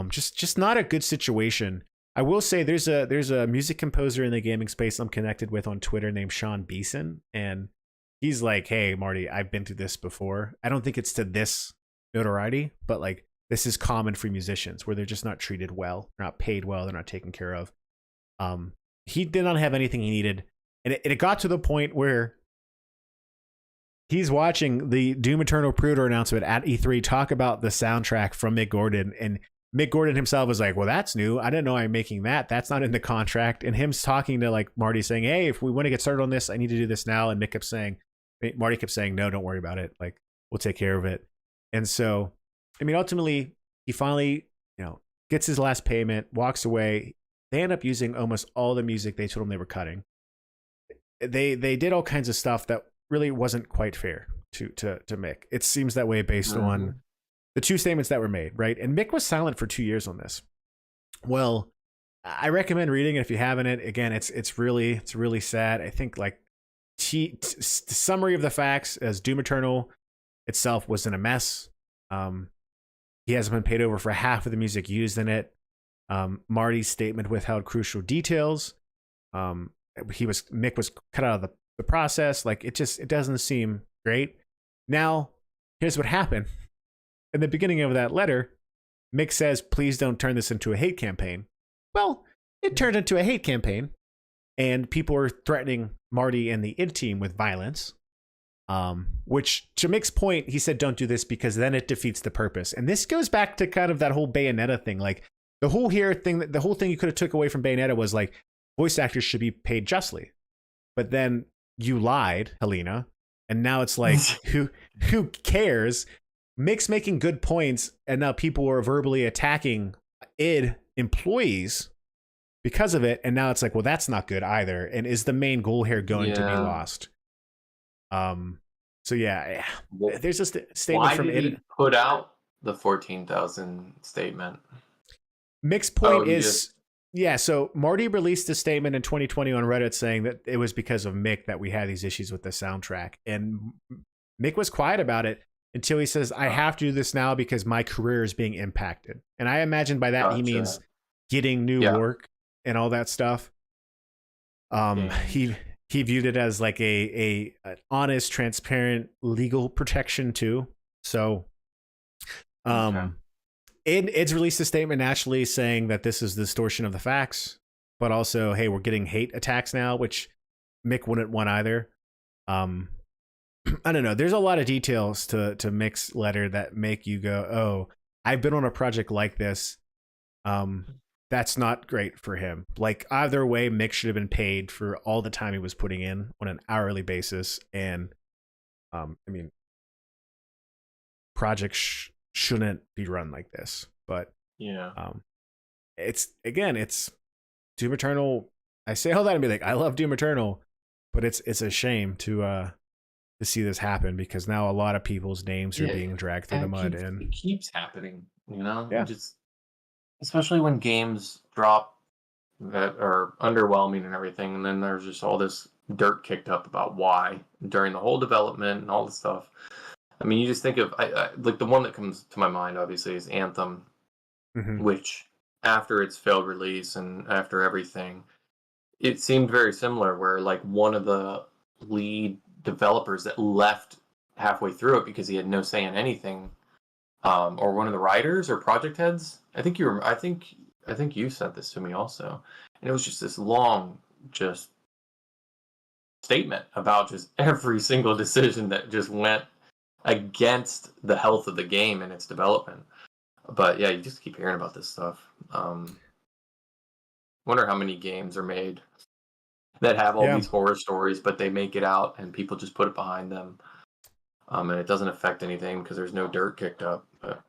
Just not a good situation. I will say there's a music composer in the gaming space I'm connected with on Twitter named Sean Beeson, and he's like, hey, Marty, I've been through this before. I don't think it's to this notoriety, but like this is common for musicians where they're just not treated well, they're not paid well, they're not taken care of. He did not have anything he needed, and it got to the point where he's watching the Doom Eternal pre-order announcement at E3 talk about the soundtrack from Mick Gordon, and Mick Gordon himself was like, well, that's new. I didn't know I'm making that. That's not in the contract. And him talking to like Marty saying, hey, if we want to get started on this, I need to do this now. And Marty kept saying, no, don't worry about it. Like, we'll take care of it. And so, I mean, ultimately, he finally, gets his last payment, walks away. They end up using almost all the music they told him they were cutting. They did all kinds of stuff that really wasn't quite fair to Mick. It seems that way based on the two statements that were made, right? And Mick was silent for 2 years on this. Well, I recommend reading it if you haven't. Again, it's really sad. I think like the summary of the facts as Doom Eternal itself was in a mess. He hasn't been paid over for half of the music used in it. Marty's statement withheld crucial details. Mick was cut out of the process. Like it doesn't seem great. Now, here's what happened. In the beginning of that letter, Mick says, please don't turn this into a hate campaign. Well, it turned into a hate campaign, and people were threatening Marty and the id team with violence, which to Mick's point, he said, don't do this because then it defeats the purpose. And this goes back to kind of that whole Bayonetta thing. Like the whole thing you could have took away from Bayonetta was like voice actors should be paid justly. But then you lied, Helena, and now it's like, who cares? Mick's making good points, and now people are verbally attacking id employees because of it, and now it's like, well, that's not good either. And is the main goal here going to be lost? So yeah, there's a statement from id. Why did he put out the 14,000 statement? Mick's point is, so Marty released a statement in 2020 on Reddit saying that it was because of Mick that we had these issues with the soundtrack, and Mick was quiet about it until he says, I have to do this now because my career is being impacted. And I imagine by that he means getting new work and all that stuff. He viewed it as like a honest, transparent legal protection too. So it's released a statement naturally saying that this is distortion of the facts, but also, hey, we're getting hate attacks now, which Mick wouldn't want either. I don't know. There's a lot of details to Mick's letter that make you go, oh, I've been on a project like this. That's not great for him. Like either way, Mick should have been paid for all the time he was putting in on an hourly basis. And I mean, projects shouldn't be run like this. But it's Doom Eternal. I say all that and be like, I love Doom Eternal, but it's a shame to see this happen because now a lot of people's names are being dragged through the mud. And it keeps happening, just especially when games drop that are underwhelming and everything. And then there's just all this dirt kicked up about why during the whole development and all this stuff. I mean, you just think of I like the one that comes to my mind, obviously, is Anthem, which after its failed release and after everything, it seemed very similar where like one of the lead developers that left halfway through it because he had no say in anything, or one of the writers or project heads. I think you sent this to me also, and it was just this long statement about just every single decision that just went against the health of the game and its development. But yeah, you just keep hearing about this stuff. Wonder how many games are made that have all these horror stories, but they make it out and people just put it behind them. And it doesn't affect anything because there's no dirt kicked up. But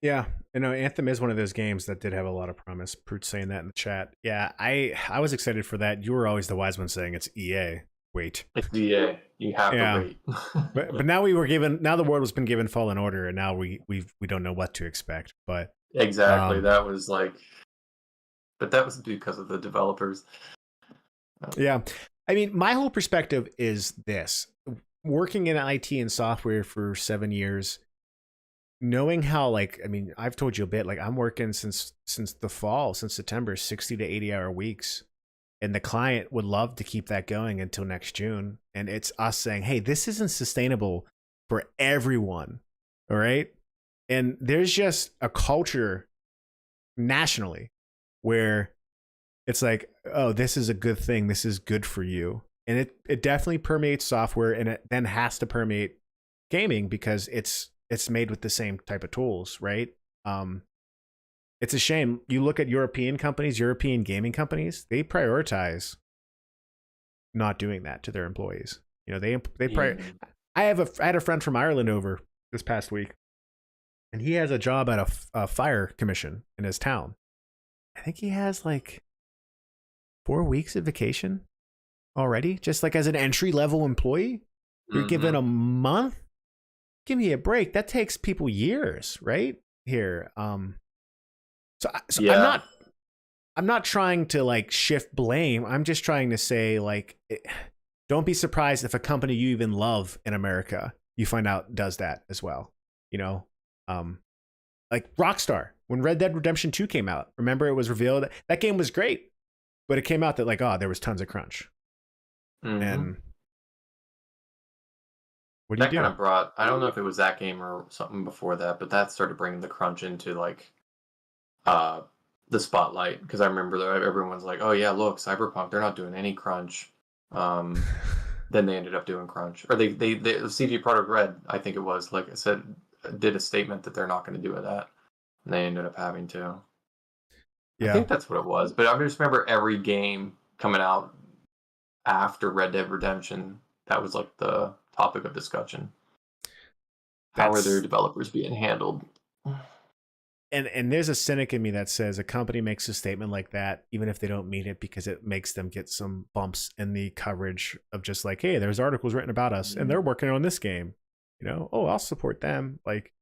yeah, Anthem is one of those games that did have a lot of promise. Proot saying that in the chat. Yeah, I was excited for that. You were always the wise one saying it's EA. Wait. It's EA. You have to wait. but now the world has been given Fallen Order, and now we don't know what to expect. But exactly, that was like, but that was because of the developers. Yeah. I mean, my whole perspective is this. Working in IT and software for 7 years, knowing how, I've told you a bit, I'm working since the fall, since September, 60 to 80 hour weeks. And the client would love to keep that going until next June. And it's us saying, hey, this isn't sustainable for everyone. All right. And there's just a culture nationally where it's like, oh, this is a good thing. This is good for you. And it definitely permeates software, and it then has to permeate gaming because it's made with the same type of tools, right? It's a shame. You look at European companies, European gaming companies, they prioritize not doing that to their employees. You know, I had a friend from Ireland over this past week, and he has a job at a fire commission in his town. I think he has like 4 weeks of vacation already, just like as an entry level employee. You're given a month. Give me a break. That takes people years, right? Here, so yeah. I'm not trying to like shift blame. I'm just trying to say like, don't be surprised if a company you even love in America, you find out does that as well. You know, like Rockstar when Red Dead Redemption 2 came out. Remember, it was revealed that game was great, but it came out that like, oh, there was tons of crunch. And what do you do? That kind of brought, I don't know if it was that game or something before that, but that started bringing the crunch into like the spotlight, because I remember that everyone's like, oh yeah, look, Cyberpunk, they're not doing any crunch. Then they ended up doing crunch, or they CD Projekt Red, I think it was, like I said, did a statement that they're not going to do that, and they ended up having to. Yeah. I think that's what it was, but I just remember every game coming out after Red Dead Redemption, that was like the topic of discussion. How are their developers being handled? And there's a cynic in me that says a company makes a statement like that, even if they don't mean it, because it makes them get some bumps in the coverage of just like, hey, there's articles written about us and they're working on this game. You know, oh, I'll support them. Like,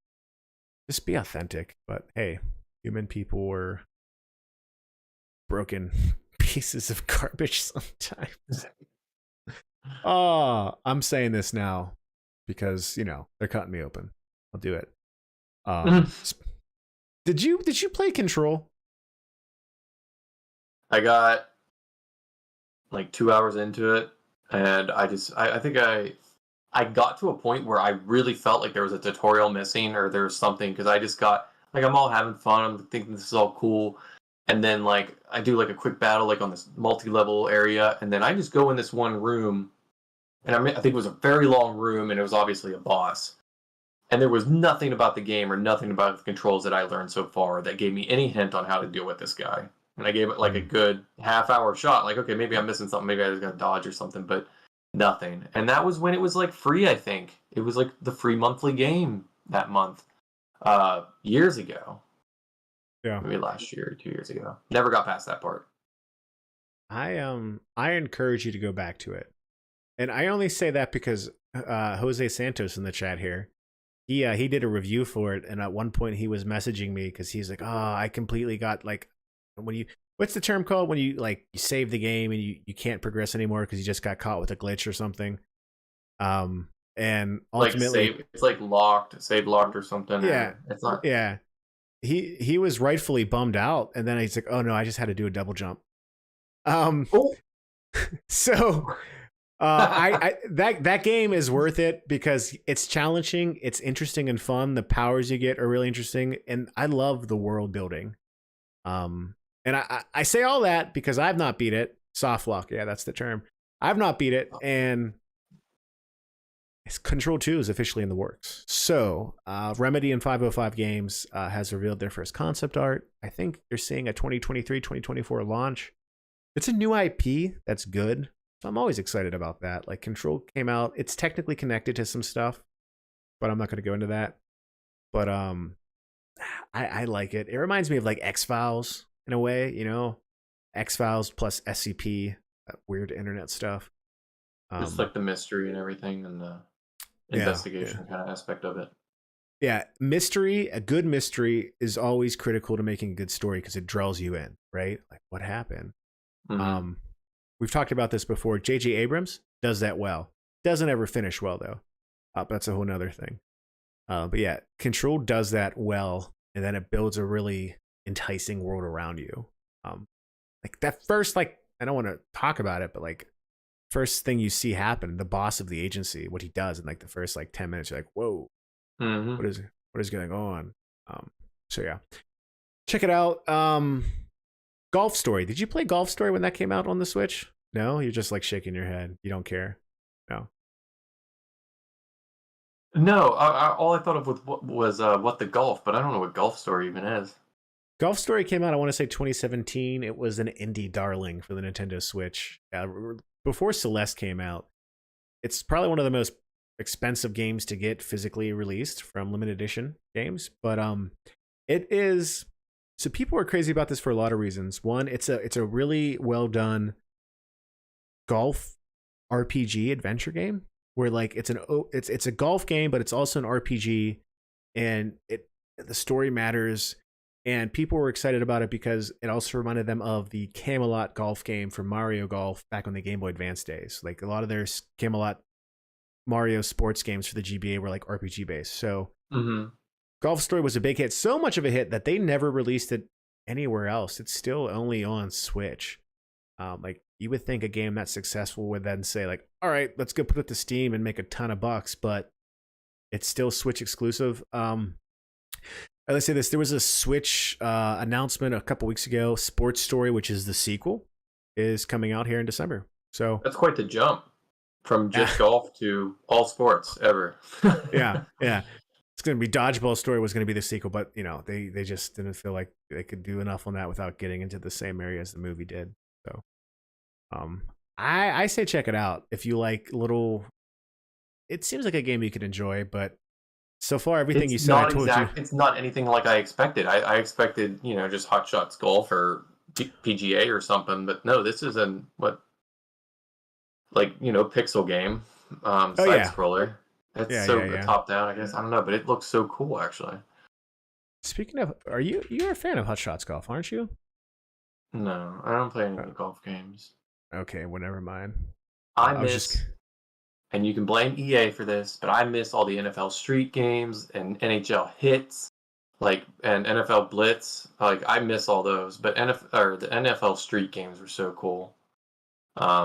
just be authentic. But hey, human people are broken pieces of garbage sometimes. Oh, I'm saying this now because, you know, they're cutting me open. I'll do it. Did you play Control? I got like 2 hours into it, and I think I got to a point where I really felt like there was a tutorial missing, or there was something, because I just got like, I'm all having fun, I'm thinking this is all cool, and then like I do like a quick battle like on this multi-level area, and then I just go in this one room, and I think it was a very long room, and it was obviously a boss. And there was nothing about the game or nothing about the controls that I learned so far that gave me any hint on how to deal with this guy. And I gave it like a good half-hour shot. Like, okay, maybe I'm missing something. Maybe I just got to dodge or something, but nothing. And that was when it was like free, I think. It was like the free monthly game that month. Years ago. Yeah. Maybe last year or 2 years ago. Never got past that part. I encourage you to go back to it. And I only say that because Jose Santos in the chat here, he did a review for it, and at one point he was messaging me because he's like, oh, I completely got like, when you, what's the term called when you like you save the game and you can't progress anymore because you just got caught with a glitch or something. And ultimately, like it's like save locked or something. Yeah, it's not. Yeah, he was rightfully bummed out, and then he's like, oh no, I just had to do a double jump. So. That game is worth it because it's challenging, it's interesting and fun. The powers you get are really interesting, and I love the world building. And I say all that because I've not beat it. Soft lock, yeah, that's the term. I've not beat it, and Control 2 is officially in the works. So Remedy and 505 Games has revealed their first concept art. I think they're seeing a 2023-2024 launch. It's a new IP that's good. So I'm always excited about that. Like Control came out. It's technically connected to some stuff, but I'm not going to go into that. But I like it. It reminds me of like X-Files in a way, you know, X-Files plus SCP, that weird internet stuff. Just like the mystery and everything, and the investigation kind of aspect of it. Yeah, mystery, a good mystery is always critical to making a good story because it draws you in, right? Like what happened? Mm-hmm. We've talked about this before. J.J. Abrams does that well. Doesn't ever finish well, though. That's a whole nother thing. But yeah, Control does that well, and then it builds a really enticing world around you. Like that first, like, I don't want to talk about it, but like, first thing you see happen, the boss of the agency, what he does in like the first like 10 minutes, you're like, whoa, what is what is going on. So yeah, check it out. Golf Story. Did you play Golf Story when that came out on the Switch? No, you're just like shaking your head. You don't care. No. No, all I thought of was what the golf, but I don't know what Golf Story even is. Golf Story came out, I want to say 2017. It was an indie darling for the Nintendo Switch. Before Celeste came out, it's probably one of the most expensive games to get physically released from limited edition games. But it is. So people are crazy about this for a lot of reasons. One, it's a really well done golf RPG adventure game where like it's a golf game, but it's also an RPG, and the story matters. And people were excited about it because it also reminded them of the Camelot golf game from Mario Golf back on the Game Boy Advance days. Like a lot of their Camelot Mario sports games for the GBA were like RPG based. So Golf Story was a big hit. So much of a hit that they never released it anywhere else. It's still only on Switch. Like you would think a game that successful would then say like, all right, let's go put it to Steam and make a ton of bucks, but it's still Switch exclusive. Let's say this. There was a Switch announcement a couple weeks ago. Sports Story, which is the sequel, is coming out here in December. So that's quite the jump from just golf to all sports ever. yeah. It's going to be Dodgeball Story was going to be the sequel, but they just didn't feel like they could do enough on that without getting into the same area as the movie did. So, I say check it out if you like little. It seems like a game you could enjoy, but so far everything you said, I told you, it's not anything like I expected. I expected just Hot Shots Golf or PGA or something, but no, this is pixel game, side scroller. It's top down, I guess. I don't know, but it looks so cool actually. Speaking of, you're a fan of Hot Shots Golf, aren't you? No, I don't play any golf games. Okay, well, never mind. And you can blame EA for this, but I miss all the NFL Street games and NHL Hits, and NFL Blitz. Like I miss all those, but the NFL Street games were so cool.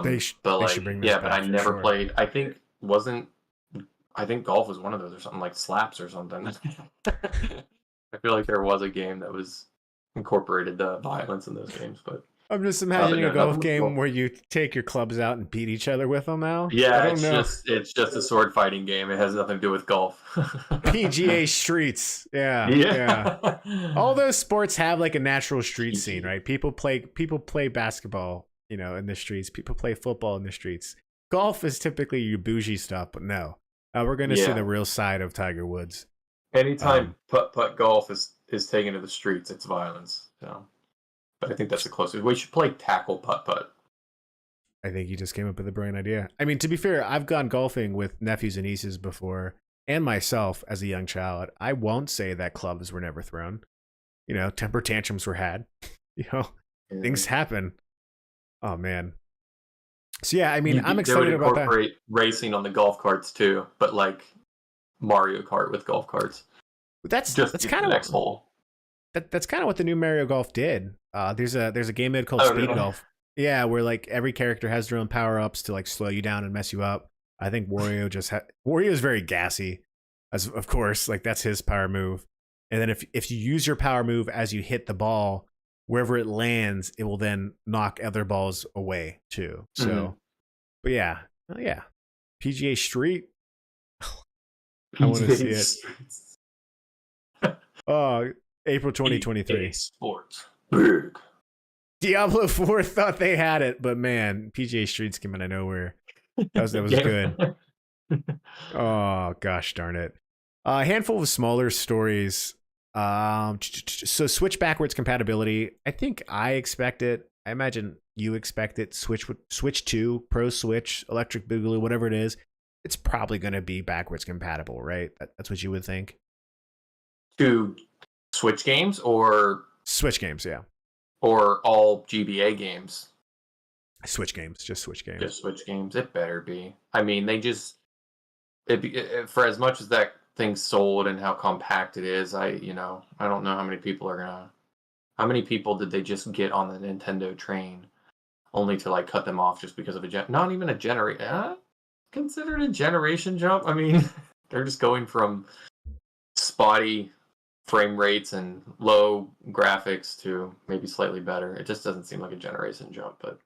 They should bring this back, but I never played. I think golf was one of those or something like Slaps or something. I feel like there was a game that was incorporated the violence in those games, but I'm just imagining a golf game where you take your clubs out and beat each other with them now. Yeah, it's just a sword fighting game. It has nothing to do with golf. PGA Streets. Yeah. All those sports have like a natural street scene, right? People play basketball, in the streets. People play football in the streets. Golf is typically your bougie stuff, but no. We're going to see the real side of Tiger Woods. Anytime putt golf is taken to the streets, it's violence. So. But I think that's the closest. We should play tackle putt. I think you just came up with a brilliant idea. I mean, to be fair, I've gone golfing with nephews and nieces before, and myself as a young child. I won't say that clubs were never thrown. Temper tantrums were had. Things happen. Oh man. So yeah, I mean, I'm excited about that. Incorporate racing on the golf carts too, but like Mario Kart with golf carts. That's kind of next hole. That's kind of what the new Mario Golf did. There's a game mode called Speed Golf. Yeah, where like every character has their own power ups to like slow you down and mess you up. I think Wario Wario is very gassy, as of course, like that's his power move. And then if you use your power move as you hit the ball, wherever it lands, it will then knock other balls away too. So, but yeah, PGA Street. I want to see it. Oh. April 2023. EA Sports. Big. Diablo 4 thought they had it, but man, PGA Street's coming out of nowhere. That was good. Oh, gosh darn it. A handful of smaller stories. So Switch backwards compatibility. I think I expect it. I imagine you expect it. Switch 2, Pro Switch, Electric Boogaloo, whatever it is. It's probably going to be backwards compatible, right? That's what you would think. To Switch games or Switch games, yeah. Or all GBA games. Switch games, just Switch games. Just Switch games. It better be. I mean, for as much as that thing sold and how compact it is, I don't know how many people how many people did they just get on the Nintendo train only to like cut them off just because of not even a considered a generation jump. I mean, they're just going from spotty frame rates and low graphics to maybe slightly better. It just doesn't seem like a generation jump, but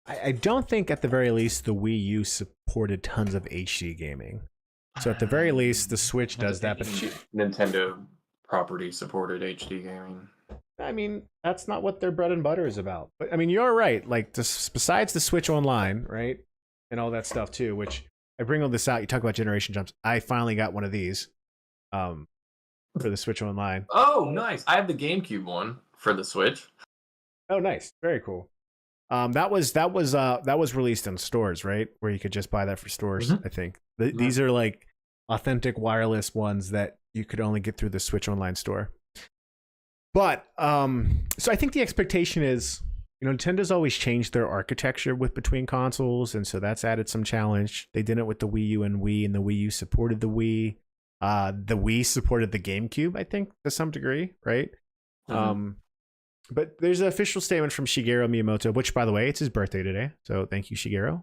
I don't think at the very least the Wii U supported tons of HD gaming. So at the very least, the Switch does that. But Nintendo property supported HD gaming. I mean, that's not what their bread and butter is about. But I mean, you're right. Like, besides the Switch Online, right, and all that stuff too. Which I bring all this out. You talk about generation jumps. I finally got one of these, for the Switch Online. Oh, nice! I have the GameCube one for the Switch. Oh, nice. Very cool. That was released in stores, right? Where you could just buy that for stores. I think these are like authentic wireless ones that you could only get through the Switch Online store. But so I think the expectation is, Nintendo's always changed their architecture between consoles, and so that's added some challenge. They did it with the Wii U and the Wii U supported the Wii. The Wii supported the GameCube, I think, to some degree, right? But there's an official statement from Shigeru Miyamoto, which, by the way, it's his birthday today. So thank you, Shigeru.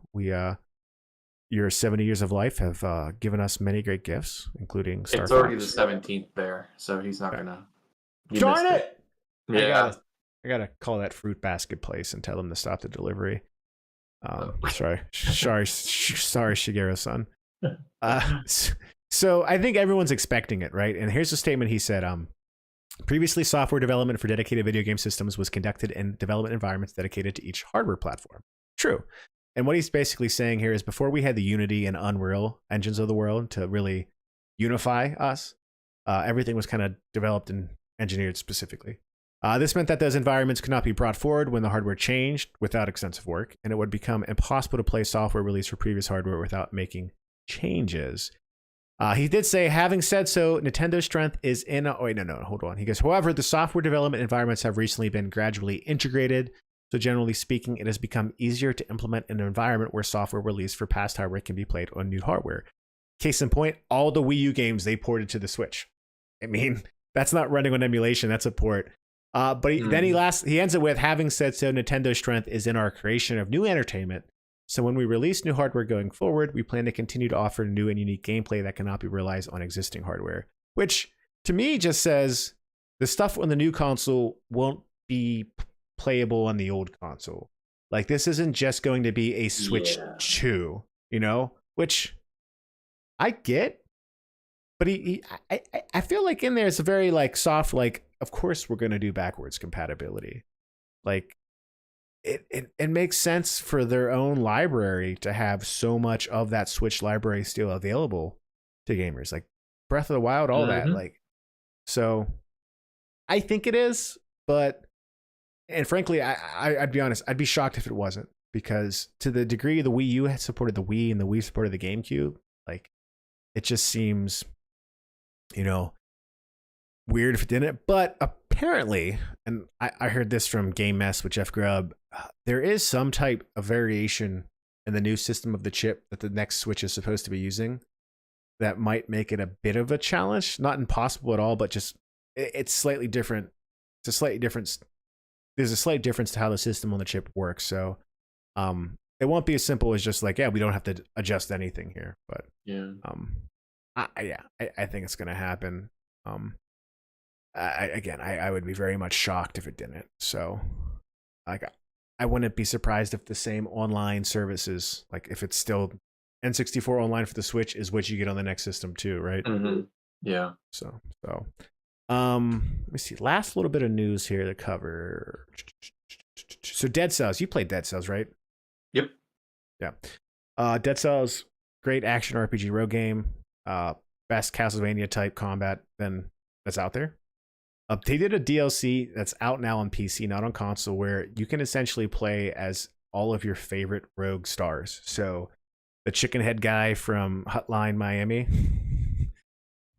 Your 70 years of life have given us many great gifts, including Star It's Fox. already the 17th there, so he's not gonna. Darn it! Yeah. I gotta call that fruit basket place and tell them to stop the delivery. Sorry, Shigeru-san. So I think everyone's expecting it, right? And here's the statement he said. Previously, software development for dedicated video game systems was conducted in development environments dedicated to each hardware platform. True. And what he's basically saying here is before we had the Unity and Unreal engines of the world to really unify us, everything was kind of developed and engineered specifically. This meant that those environments could not be brought forward when the hardware changed without extensive work, and it would become impossible to play software released for previous hardware without making changes. He did say, having said so, Nintendo's strength is in... hold on. He goes, however, the software development environments have recently been gradually integrated. So generally speaking, it has become easier to implement an environment where software released for past hardware can be played on new hardware. Case in point, all the Wii U games they ported to the Switch. I mean, that's not running on emulation. That's a port. But then he ends it with, having said so, Nintendo's strength is in our creation of new entertainment. So when we release new hardware going forward, we plan to continue to offer new and unique gameplay that cannot be realized on existing hardware, which to me just says the stuff on the new console won't be playable on the old console. Like, this isn't just going to be a Switch 2, which I get, but I feel like in there it's a very like soft, like, of course we're going to do backwards compatibility. Like, it makes sense for their own library to have so much of that Switch library still available to gamers, like Breath of the Wild, all that. Like, so I think it is, and frankly, I'd be honest, I'd be shocked if it wasn't, because to the degree the Wii U had supported the Wii and the Wii supported the GameCube, like, it just seems, weird if it didn't. But apparently, and I heard this from Game Mess with Jeff Grubb, there is some type of variation in the new system of the chip that the next Switch is supposed to be using that might make it a bit of a challenge. Not impossible at all, but just it's slightly different. It's a slightly different. There's a slight difference to how the system on the chip works. So it won't be as simple as just like, we don't have to adjust anything here. But I think it's gonna happen. I would be very much shocked if it didn't. So, like, I wouldn't be surprised if the same online services, like if it's still N64 online for the Switch, is what you get on the next system too, right? Yeah. So, let me see. Last little bit of news here to cover. So, Dead Cells. You played Dead Cells, right? Yep. Yeah. Dead Cells, great action RPG rogue game. Best Castlevania type combat that's out there. They did a DLC that's out now on PC, not on console, where you can essentially play as all of your favorite rogue stars. So the chicken head guy from Hotline Miami.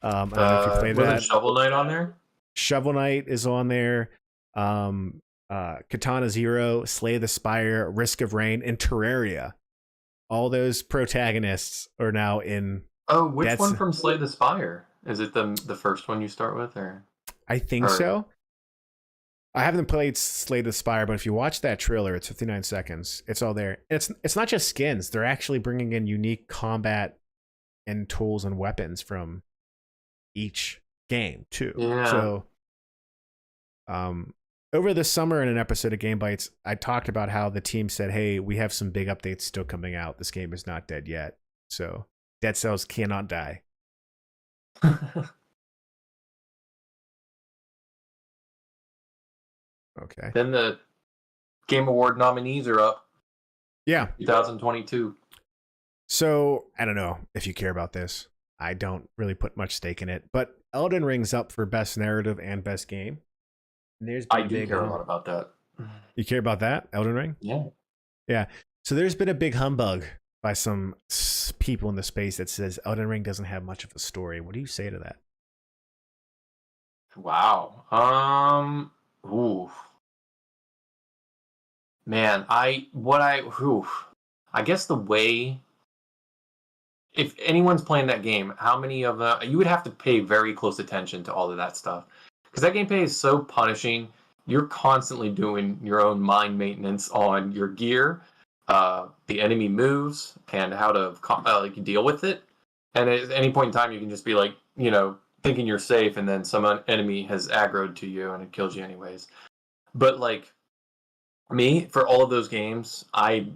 I don't know if you played that. Shovel Knight on there? Shovel Knight is on there. Katana Zero, Slay the Spire, Risk of Rain, and Terraria. All those protagonists are now in. Oh, which one from Slay the Spire? Is it the first one you start with, or? I think so. I haven't played Slay the Spire, but if you watch that trailer, it's 59 seconds. It's all there. It's not just skins. They're actually bringing in unique combat and tools and weapons from each game too. Yeah. So over the summer in an episode of Game Bites, I talked about how the team said, hey, we have some big updates still coming out. This game is not dead yet. So Dead Cells cannot die. Okay. Then the Game Award nominees are up. Yeah. 2022. So I don't know if you care about this. I don't really put much stake in it, but Elden Ring's up for best narrative and best game. And there's been I do care a lot about that. You care about that, Elden Ring? Yeah. Yeah. So there's been a big humbug by some people in the space that says Elden Ring doesn't have much of a story. What do you say to that? Wow. Ooh. Man, I guess the way, if anyone's playing that game, how many of you would have to pay very close attention to all of that stuff, because that gameplay is so punishing. You're constantly doing your own mind maintenance on your gear, the enemy moves, and how to deal with it. And at any point in time, you can just be like, thinking you're safe, and then some enemy has aggroed to you and it kills you anyways. But like me, for all of those games, I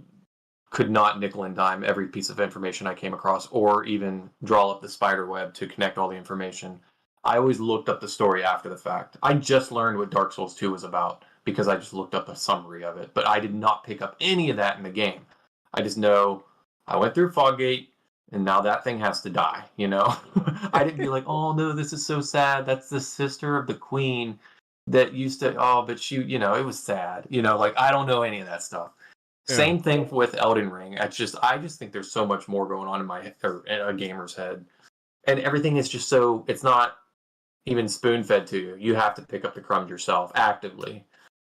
could not nickel and dime every piece of information I came across, or even draw up the spider web to connect all the information. I always looked up the story after the fact. I just learned what Dark Souls 2 was about because I just looked up a summary of it, but I did not pick up any of that in the game. I just know I went through Foggate, and now that thing has to die, I didn't be like, oh no, this is so sad. That's the sister of the queen that used to, but she, it was sad. I don't know any of that stuff. Yeah. Same thing with Elden Ring. I just think there's so much more going on in my head, or in a gamer's head. And everything is just so, it's not even spoon-fed to you. You have to pick up the crumbs yourself actively,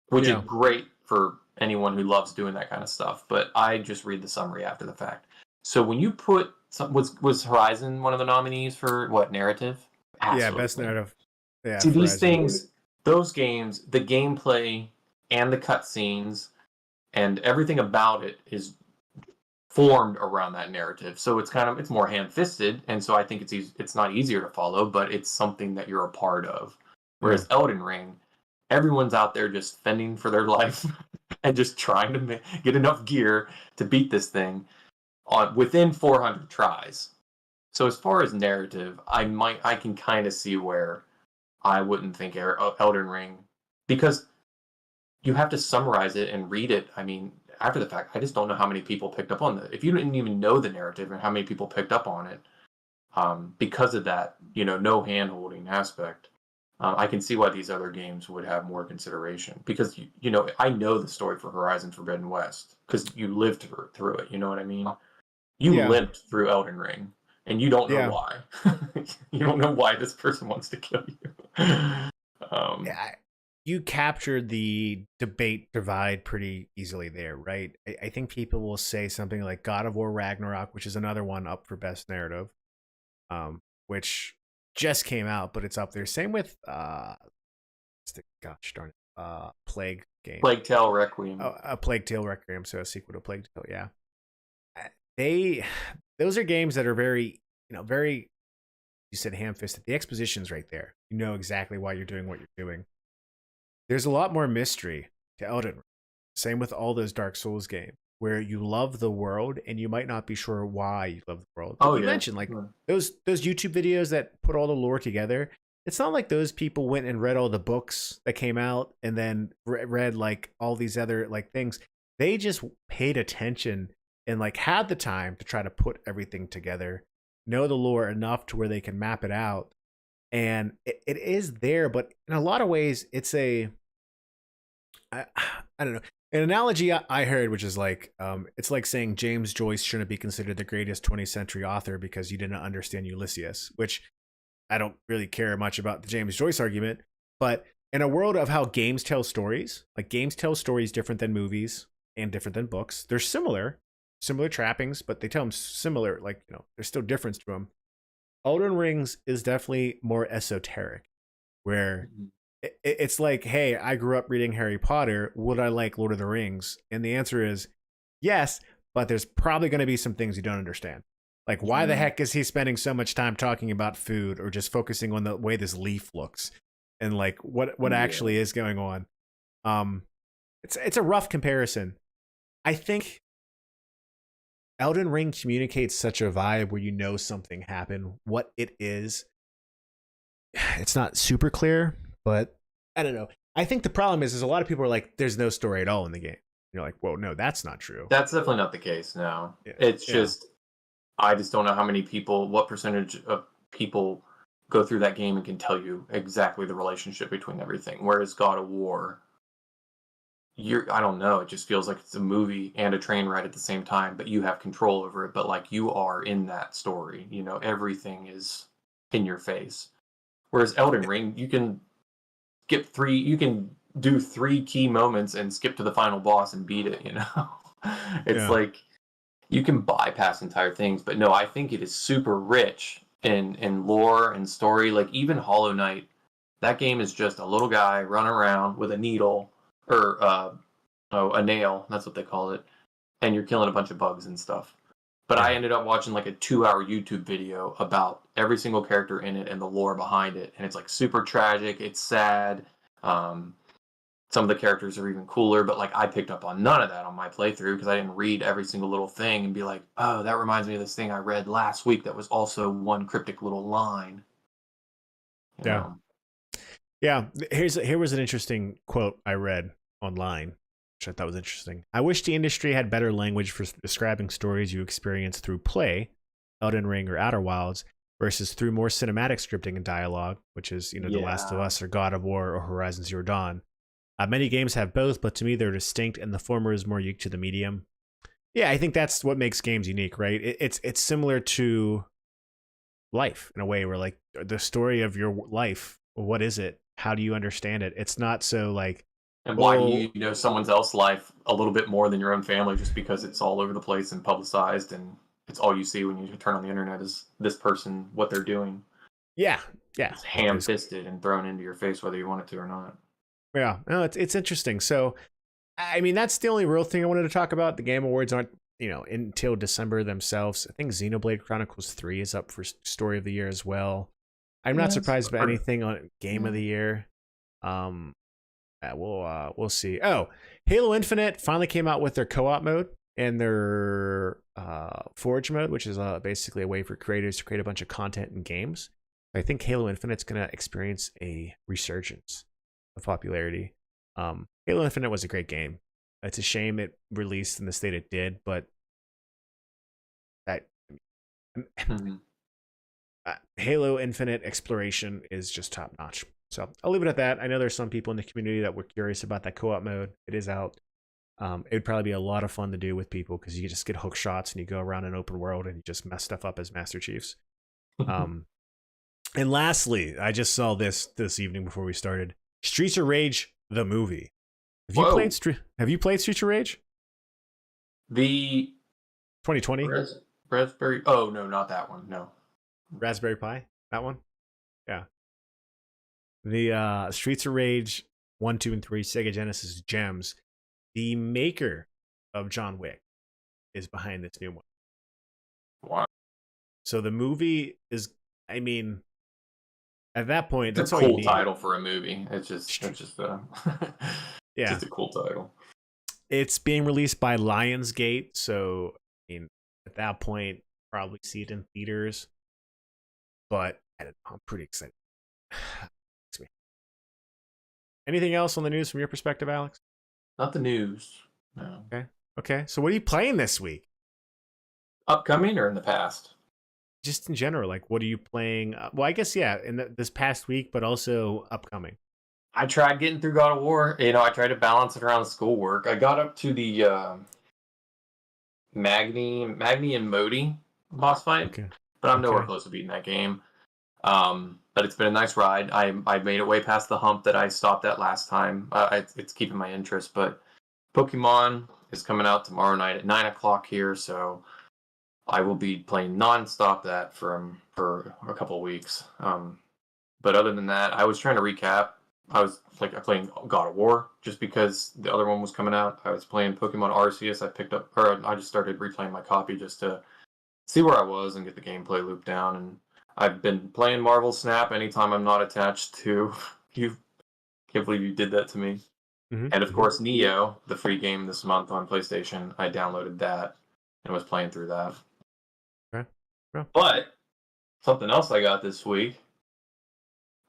which is great for anyone who loves doing that kind of stuff. But I just read the summary after the fact. So when you put, was Horizon one of the nominees for what, narrative? Absolutely. Yeah, best narrative. Yeah. See, these things, those games, the gameplay and the cutscenes and everything about it is formed around that narrative. So it's more ham-fisted, and so I think it's not easier to follow, but it's something that you're a part of. Whereas Elden Ring, everyone's out there just fending for their life and just trying to get enough gear to beat this thing within 400 tries. So as far as narrative, I can kind of see where I wouldn't think Elden Ring, because you have to summarize it and read it. I mean, after the fact, I just don't know how many people picked up on if you didn't even know the narrative, and how many people picked up on it because of that, no hand-holding aspect. I can see why these other games would have more consideration, because, I know the story for Horizon Forbidden West because you lived through it. You know what I mean? You lived through Elden Ring, and you don't know why. You don't know why this person wants to kill you. You captured the debate divide pretty easily there, right? I think people will say something like God of War Ragnarok, which is another one up for best narrative, which just came out, but it's up there. Same with gosh darn it, Plague game, Plague Tale Requiem. A Plague Tale Requiem, so a sequel to Plague Tale. Yeah, those are games that are very, very. You said ham-fisted. The exposition's right there. You know exactly why you're doing what you're doing. There's a lot more mystery to Elden Ring. Same with all those Dark Souls games, where you love the world and you might not be sure why you love the world. But you mentioned those YouTube videos that put all the lore together. It's not like those people went and read all the books that came out and then read like all these other like things. They just paid attention and like had the time to try to put everything together, know the lore enough to where they can map it out. And it is there, but in a lot of ways, it's I don't know. An analogy I heard, which is like, it's like saying James Joyce shouldn't be considered the greatest 20th century author because you didn't understand Ulysses, which I don't really care much about the James Joyce argument. But in a world of how games tell stories, like games tell stories different than movies and different than books. They're similar trappings, but they tell them similar, like, there's still difference to them. Elden Rings is definitely more esoteric, where it's like, hey, I grew up reading Harry Potter. Would I like Lord of the Rings? And the answer is yes, but there's probably going to be some things you don't understand. Like, why the heck is he spending so much time talking about food or just focusing on the way this leaf looks and like what actually is going on? It's a rough comparison. I think Elden Ring communicates such a vibe where you know something happened. What it is, it's not super clear, but I don't know. I think the problem is a lot of people are like, there's no story at all in the game. You're like, well, no, that's not true. That's definitely not the case. No, it's just I just don't know how many people, what percentage of people go through that game and can tell you exactly the relationship between everything. Whereas God of War, I don't know, it just feels like it's a movie and a train ride at the same time, but you have control over it. But like you are in that story, you know, everything is in your face. Whereas Elden Ring, you can you can do 3 key moments and skip to the final boss and beat it, you know? It's like you can bypass entire things, but no, I think it is super rich in lore and story. Like even Hollow Knight, that game is just a little guy running around with a needle or a nail. That's what they call it, and you're killing a bunch of bugs and stuff. But I ended up watching like a 2-hour YouTube video about every single character in it and the lore behind it, and it's like super tragic. It's sad. Some of the characters are even cooler, but like I picked up on none of that on my playthrough because I didn't read every single little thing and be like, oh, that reminds me of this thing I read last week that was also one cryptic little line. You know? Yeah. Here was an interesting quote I read online, which I thought was interesting. I wish the industry had better language for describing stories you experience through play, Elden Ring or Outer Wilds, versus through more cinematic scripting and dialogue, which is, The Last of Us or God of War or Horizon Zero Dawn. Many games have both, but to me they're distinct, and the former is more unique to the medium. Yeah, I think that's what makes games unique, right? It's similar to life in a way, where like the story of your life, what is it? How do you understand it? It's not so like, and why do you know someone else's life a little bit more than your own family just because it's all over the place and publicized, and it's all you see when you turn on the internet is this person, what they're doing. Yeah. It's ham-fisted and thrown into your face whether you want it to or not. Yeah, no, it's interesting. So, I mean, that's the only real thing I wanted to talk about. The Game Awards aren't, until December themselves. I think Xenoblade Chronicles 3 is up for Story of the Year as well. I'm not surprised by anything on Game of the Year. We'll see. Oh, Halo Infinite finally came out with their co-op mode and their Forge mode, which is basically a way for creators to create a bunch of content in games. I think Halo Infinite's going to experience a resurgence of popularity. Halo Infinite was a great game. It's a shame it released in the state it did, but that Halo Infinite exploration is just top notch. So I'll leave it at that. I know there's some people in the community that were curious about that co-op mode. It is out. It would probably be a lot of fun to do with people because you just get hook shots and you go around an open world and you just mess stuff up as Master Chiefs. And lastly, I just saw this evening before we started. Streets of Rage, the movie. Have you played Streets of Rage? The 2020? Raspberry. Oh no, not that one. No. Raspberry Pi? That one? Yeah. The Streets of Rage 1, 2, and 3 Sega Genesis gems. The maker of John Wick is behind this new one. Wow. So the movie is, I mean, at that point, it's that's a cool title for a movie. It's just yeah, just a cool title. It's being released by Lionsgate, so I mean, at that point, probably see it in theaters. But I don't know, I'm pretty excited. Anything else on the news from your perspective, Alex? Not the news. No. Okay. So what are you playing this week? Upcoming or in the past? Just in general, like what are you playing? Well, I guess in this past week, but also upcoming. I tried getting through God of War. I tried to balance it around schoolwork. I got up to the Magni and Modi boss fight, but I'm nowhere close to beating that game. But it's been a nice ride. I made it way past the hump that I stopped at last time. It's keeping my interest. But Pokemon is coming out tomorrow night at 9:00 here, so I will be playing nonstop that for a couple of weeks. But other than that, I was trying to recap. I was playing God of War just because the other one was coming out. I was playing Pokemon Arceus. I just started replaying my copy just to see where I was and get the gameplay loop down. And I've been playing Marvel Snap anytime I'm not attached to you. Can't believe you did that to me. And of course, Neo, the free game this month on PlayStation, I downloaded that and was playing through that. Okay. Yeah. But something else I got this week.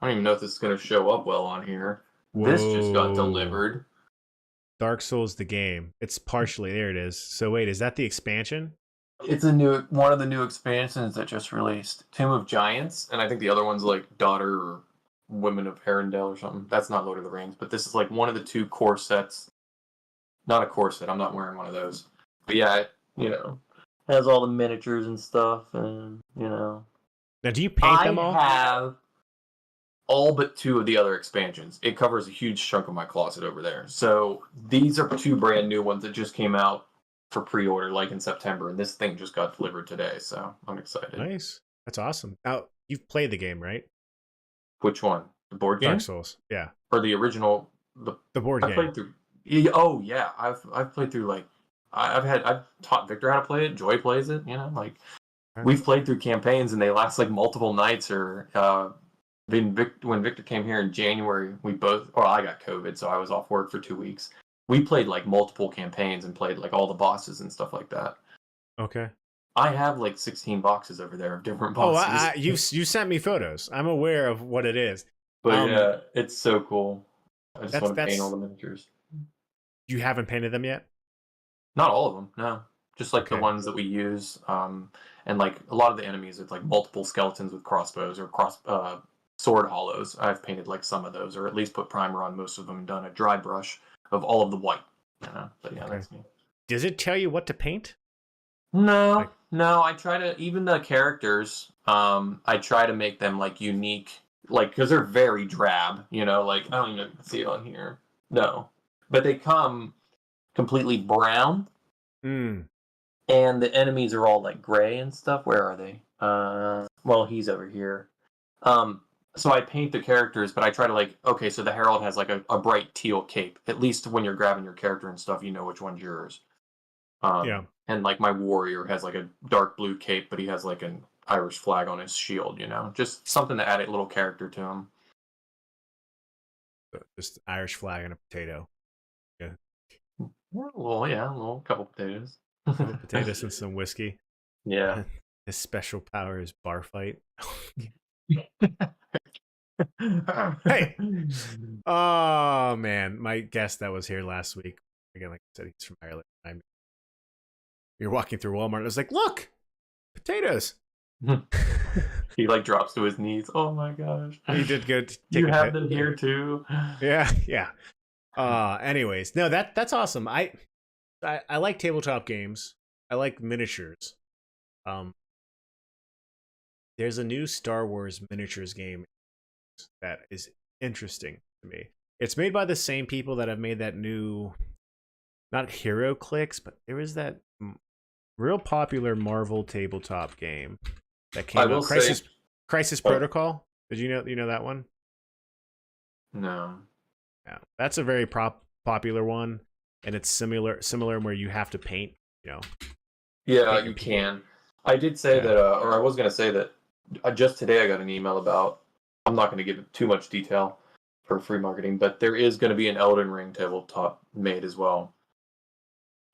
I don't even know if this is going to show up well on here. Whoa. This just got delivered. Dark Souls the game. It's partially there. It is. So wait, is that the expansion? It's one of the new expansions that just released. Tomb of Giants, and I think the other one's like Daughter or Women of Arendelle or something. That's not Lord of the Rings, but this is like one of the 2 core sets. Not a core set. I'm not wearing one of those. But yeah, has all the miniatures and stuff, and Now, do you paint them all? I have all but 2 of the other expansions. It covers a huge chunk of my closet over there. So these are 2 brand new ones that just came out for pre-order like in September, and this thing just got delivered today, so I'm excited. Nice. That's awesome. Now, you've played the game, right? Which one? The board game? Dark Souls, yeah. Or the original? The board game. Played through. Oh yeah, I've played through like I've taught Victor how to play it. Joy plays it. We've played through campaigns and they last like multiple nights. Or when Victor came here in January, we both. Well, I got COVID, so I was off work for 2 weeks. We played like multiple campaigns and played like all the bosses and stuff like that. Okay. I have like 16 boxes over there of different bosses. Oh, you sent me photos. I'm aware of what it is. But yeah, it's so cool. I just want to paint all the miniatures. You haven't painted them yet? Not all of them, no. Just like the ones that we use. And like a lot of the enemies, it's like multiple skeletons with crossbows or sword hollows. I've painted like some of those, or at least put primer on most of them and done a dry brush of all of the white. But yeah, that's me. Does it tell you what to paint? No. I try to, even the characters, I try to make them like unique, like, because they're very drab, like I don't even see it on here. No. But they come completely brown. And the enemies are all like gray and stuff. Where are they? Well, he's over here. So I paint the characters, but I try to like, okay, so the Herald has like a bright teal cape. At least when you're grabbing your character and stuff, you know which one's yours. And like my warrior has like a dark blue cape, but he has like an Irish flag on his shield, just something to add a little character to him. Just Irish flag and a potato. Yeah. Well, yeah, a little couple potatoes. Potatoes and some whiskey. Yeah. His special power is bar fight. Hey. Oh man, my guest that was here last week. Again, like I said, he's from Ireland. You're walking through Walmart. I was like, look, potatoes. He like drops to his knees. Oh my gosh. He did good. You have them here too. Yeah. Anyways, no, that's awesome. I like tabletop games. I like miniatures. There's a new Star Wars miniatures game that is interesting to me. It's made by the same people that have made that new, not Hero Clicks, but there was that real popular Marvel tabletop game that came out. Crisis Protocol. Did you know that one? No. Yeah, that's a very popular one, and it's similar where you have to paint. Yeah, you can. I did say that, or I was going to say that just today I got an email about. I'm not going to give too much detail for free marketing, but there is going to be an Elden Ring tabletop made as well,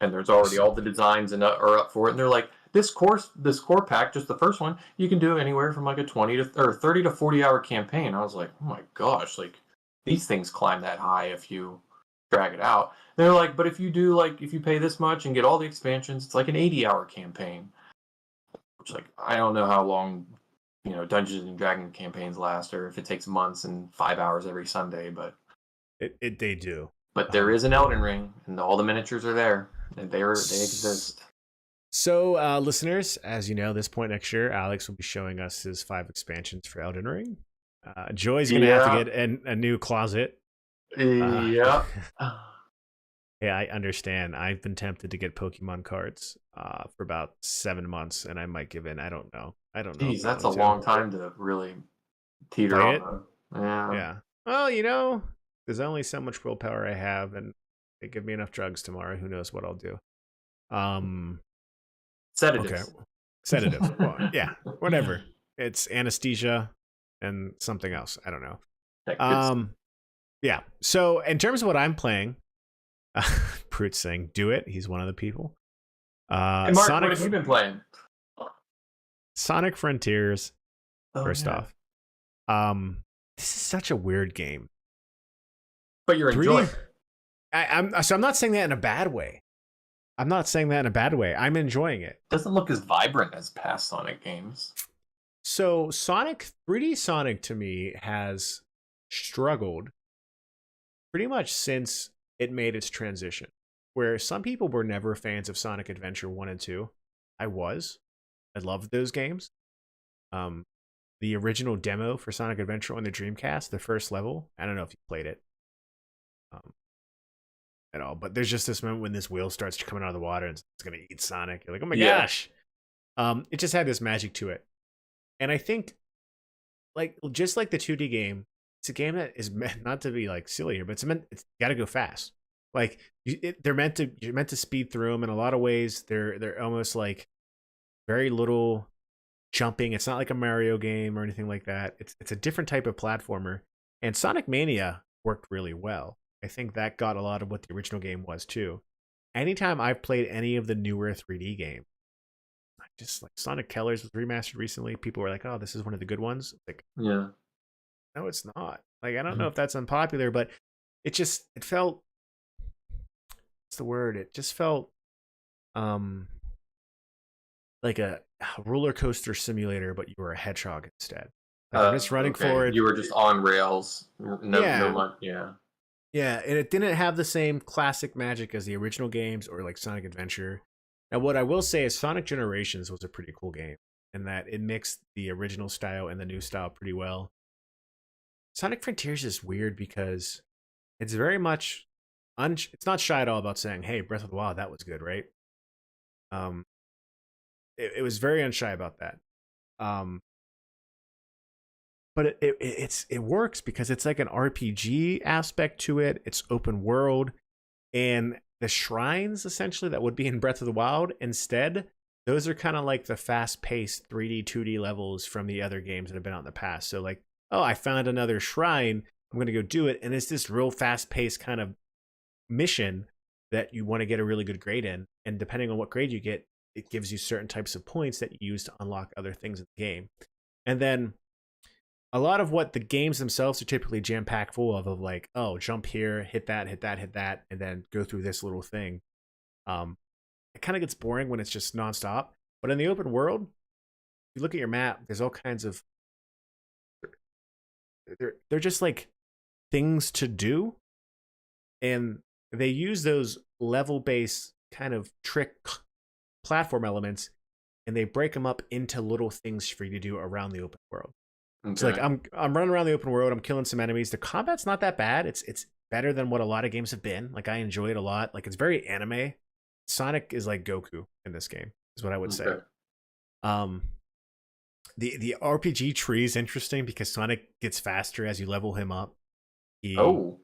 and there's already all the designs and are up for it. And they're like, this core pack, just the first one, you can do anywhere from like a 30 to 40 hour campaign. I was like, oh my gosh, like these things climb that high if you drag it out. And they're like, but if you pay this much and get all the expansions, it's like an 80-hour campaign. Which, like, I don't know how long Dungeons and Dragons campaigns last, or if it takes months and 5 hours every Sunday, but they do. But there is an Elden Ring, and all the miniatures are there, and they exist. So, listeners, as you know, this point next year, Alex will be showing us his 5 expansions for Elden Ring. Joy's gonna have to get a new closet. Yeah. Yeah, I understand. I've been tempted to get Pokemon cards for about 7 months, and I might give in. I don't know. Jeez, that's a long time to really teeter on. Yeah. Well, there's only so much willpower I have, and they give me enough drugs tomorrow. Who knows what I'll do? Sedatives. sedative. Well, yeah, whatever. It's anesthesia and something else. I don't know. Yeah. So in terms of what I'm playing, Prute's saying, "Do it." He's one of the people. Hey Mark, what have you been playing? Sonic Frontiers. First off, this is such a weird game. But you're enjoying it. I'm not saying that in a bad way. I'm enjoying it. Doesn't look as vibrant as past Sonic games. So 3D Sonic to me has struggled pretty much since it made its transition. Where some people were never fans of Sonic Adventure 1 and 2. I loved those games. The original demo for Sonic Adventure on the Dreamcast, the first level, I don't know if you played it at all, but there's just this moment when this wheel starts coming out of the water and it's going to eat Sonic. You're like, oh my gosh. It just had this magic to it. And I think, just like the 2D game, it's a game that is meant not to be like silly here, but it's got to go fast. Like you're meant to speed through them in a lot of ways. They're almost like very little jumping. It's not like a Mario game or anything like that. It's a different type of platformer. And Sonic Mania worked really well. I think that got a lot of what the original game was too. Anytime I've played any of the newer 3D games, just like Sonic Colors was remastered recently, people were like, "Oh, this is one of the good ones." Like, yeah, no, it's not. Like, I don't know if that's unpopular, but it felt. What's the word? It just felt, like a roller coaster simulator, but you were a hedgehog instead. Like, I'm just running forward. You were just on rails. Yeah, and it didn't have the same classic magic as the original games or like Sonic Adventure. Now, what I will say is Sonic Generations was a pretty cool game, in that it mixed the original style and the new style pretty well. Sonic Frontiers is weird because it's very much it's not shy at all about saying, "Hey, Breath of the Wild, that was good," right? It was very unshy about that. But it works because it's like an RPG aspect to it. It's open world, and the shrines essentially that would be in Breath of the Wild, instead, those are kind of like the fast-paced 3D, 2D levels from the other games that have been out in the past. So like, oh, I found another shrine, I'm gonna go do it, and it's this real fast-paced kind of mission that you want to get a really good grade in, and depending on what grade you get, it gives you certain types of points that you use to unlock other things in the game. And then a lot of what the games themselves are typically jam-packed full of like, oh, jump here, hit that, and then go through this little thing. It kind of gets boring when it's just nonstop. But in the open world, if you look at your map, there's all kinds of they're just like things to do, and they use those level-based kind of trick platform elements, and they break them up into little things for you to do around the open world. Okay. So like I'm running around the open world, I'm killing some enemies. The combat's not that bad. It's better than what a lot of games have been. Like, I enjoy it a lot. Like, it's very anime. Sonic is like Goku in this game, is what I would say. The RPG tree is interesting because Sonic gets faster as you level him up. Yeah.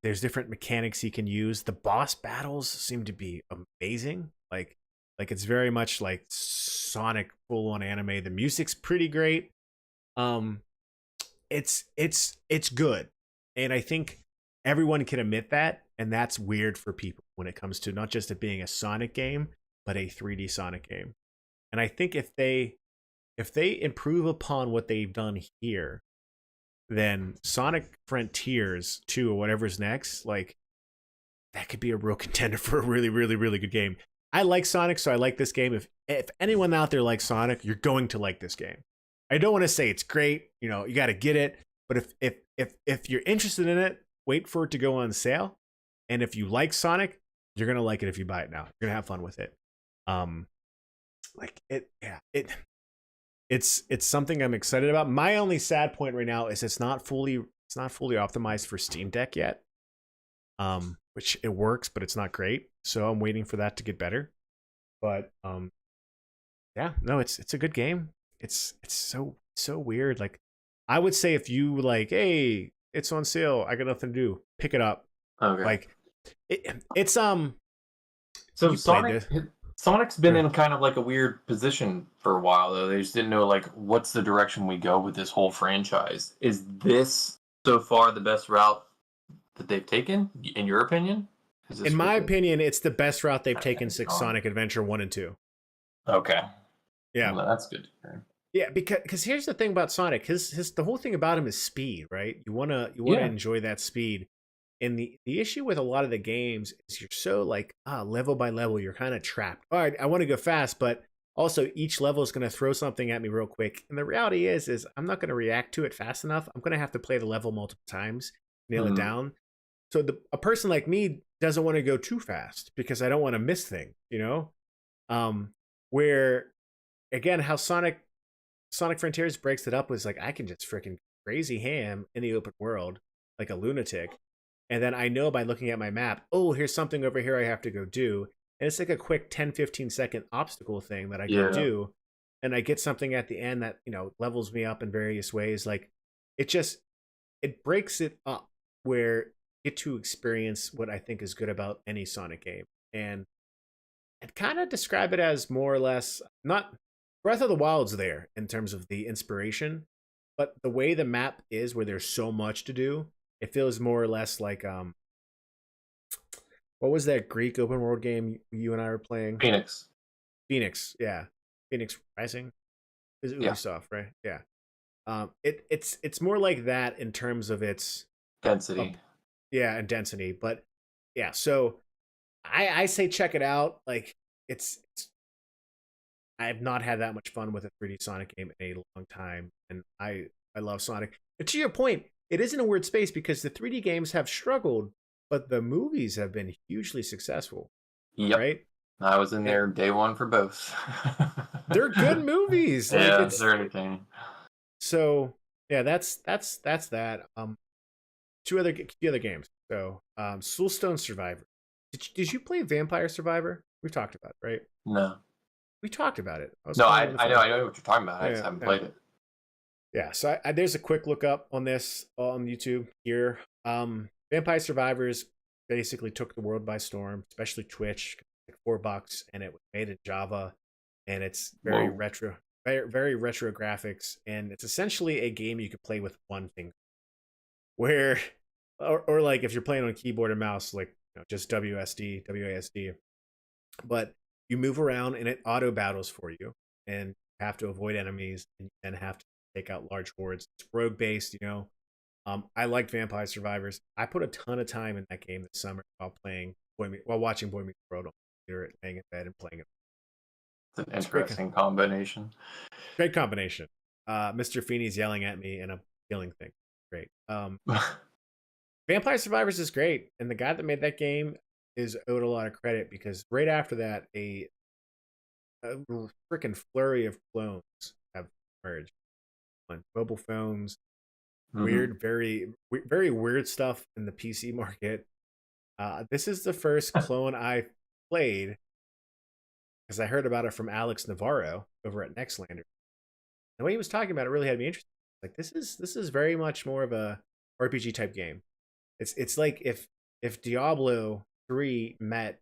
There's different mechanics he can use. The boss battles seem to be amazing. Like it's very much like Sonic full on anime. The music's pretty great. It's good. And I think everyone can admit that, and that's weird for people when it comes to not just it being a Sonic game, but a 3D Sonic game. And I think if they improve upon what they've done here, then Sonic Frontiers 2 or whatever's next, like, that could be a real contender for a really, really, really good game. I like Sonic, so I like this game. If anyone out there likes Sonic, you're going to like this game. I don't want to say it's great, you got to get it, but if you're interested in it, wait for it to go on sale. And if you like Sonic, you're going to like it if you buy it now. You're going to have fun with it. It's something I'm excited about. My only sad point right now is it's not fully optimized for Steam Deck yet. Which it works, but it's not great. So I'm waiting for that to get better. But it's a good game. It's so weird. Like, I would say if you like, hey, it's on sale, I got nothing to do, pick it up. Okay. Like, it's So Sonic, Sonic's been Sure. in kind of like a weird position for a while, though. They just didn't know like what's the direction we go with this whole franchise. Is this so far the best route that they've taken, in your opinion? Is In this my really opinion, it's the best route they've taken it's since gone? Sonic Adventure 1 and 2. Okay, Yeah. well, that's good to hear. Yeah, because here's the thing about Sonic. His the whole thing about him is speed, right? You wanna Yeah. enjoy that speed. And the issue with a lot of the games is you're so like level by level, you're kind of trapped. All right, I want to go fast, but also each level is going to throw something at me real quick. And the reality is I'm not going to react to it fast enough. I'm going to have to play the level multiple times, nail it Mhm. down. So a person like me doesn't want to go too fast because I don't want to miss things, you know? Where again, how Sonic Frontiers breaks it up was like I can just freaking crazy ham in the open world like a lunatic. And then I know by looking at my map, oh, here's something over here I have to go do. And it's like a quick 10-15 second obstacle thing that I go Yeah. do. And I get something at the end that, levels me up in various ways. Like it just it breaks it up where you get to experience what I think is good about any Sonic game. And I'd kind of describe it as more or less not Breath of the Wild's there in terms of the inspiration, but the way the map is, where there's so much to do, it feels more or less like what was that Greek open world game you and I were playing? Phoenix. Phoenix, yeah, Phoenix Rising is Yeah. Ubisoft, right? Yeah, it's more like that in terms of its Density. up, yeah, and density, but yeah, so I say check it out. Like it's I have not had that much fun with a 3D Sonic game in a long time, and I love Sonic. And to your point, it is in a weird space because the 3D games have struggled, but the movies have been hugely successful, Yep. right? I was in And there day one for both. they're good movies. Like Yeah, it's they're entertaining. so yeah. That's that. Two other games. So Soulstone Survivor. Did you play Vampire Survivor? We talked about it, right? No. We talked about it. I was No, playing it on the I phone. know what you're talking about. I just Yeah, haven't yeah. played it. Yeah, so there's a quick look up on this on YouTube here. Vampire Survivors basically took the world by storm, especially Twitch, like $4, and it was made in Java, and it's very Whoa. retro, very retro graphics, and it's essentially a game you could play with one finger. Where, or like if you're playing on keyboard and mouse, like just WASD, but you move around and it auto battles for you, and you have to avoid enemies, and you then have to take out large hordes. It's rogue based. I like Vampire Survivors. I put a ton of time in that game this summer while watching Boy Meets World on the computer, laying in bed and playing it. It's an It's a great, interesting combination. great combination. Mr. Feeney's yelling at me and I'm killing things. Great. Vampire Survivors is great, and the guy that made that game is owed a lot of credit because right after that, a freaking flurry of clones have emerged on mobile phones. Hmm. Weird, very weird stuff in the PC market. This is the first clone I played because I heard about it from Alex Navarro over at Nextlander. The way he was talking about it really had me interested. Like this is very much more of a RPG type game. It's like if Diablo 3 met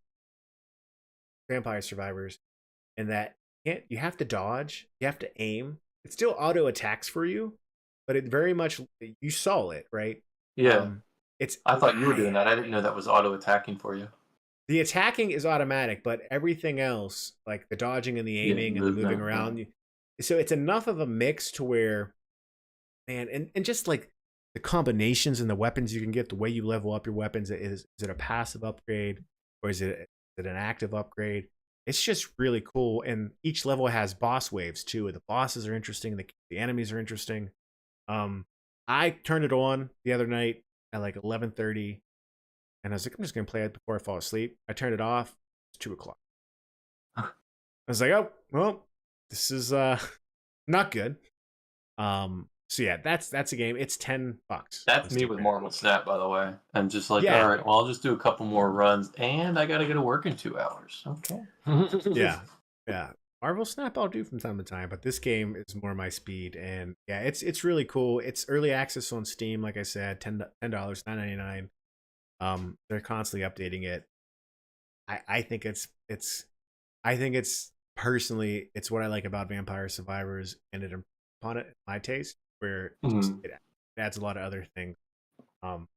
Vampire Survivors, and that you have to dodge, you have to aim. It still auto attacks for you, but it very much you saw it, right? Yeah. Um, it's I thought you were I doing that. I didn't know that was auto attacking for you. The attacking is automatic, but everything else, like the dodging and the Yeah, aiming and the moving movement. Yeah. around, so it's enough of a mix to where, man, and just like the combinations and the weapons you can get, the way you level up your weapons, is it a passive upgrade or is it an active upgrade? It's just really cool, and each level has boss waves too. The bosses are interesting, the enemies are interesting. Um, I turned it on the other night at like 11:30, and I was like, I'm just gonna play it before I fall asleep. I turned it off. It's 2 o'clock. I was like, oh well, this is not good. So yeah, that's a game. It's $10 on That's me Steam with right now. Marvel Snap, by the way. I'm just like, all Yeah, right, well, I'll just do a couple more runs, and I gotta go to work in 2 hours. Okay. yeah, yeah. Marvel Snap I'll do from time to time, but this game is more my speed, and yeah, it's really cool. It's early access on Steam, like I said, $10, $9.99. They're constantly updating it. I think it's I think it's personally, it's what I like about Vampire Survivors, and it upon it my taste, where it adds a lot of other things. Um,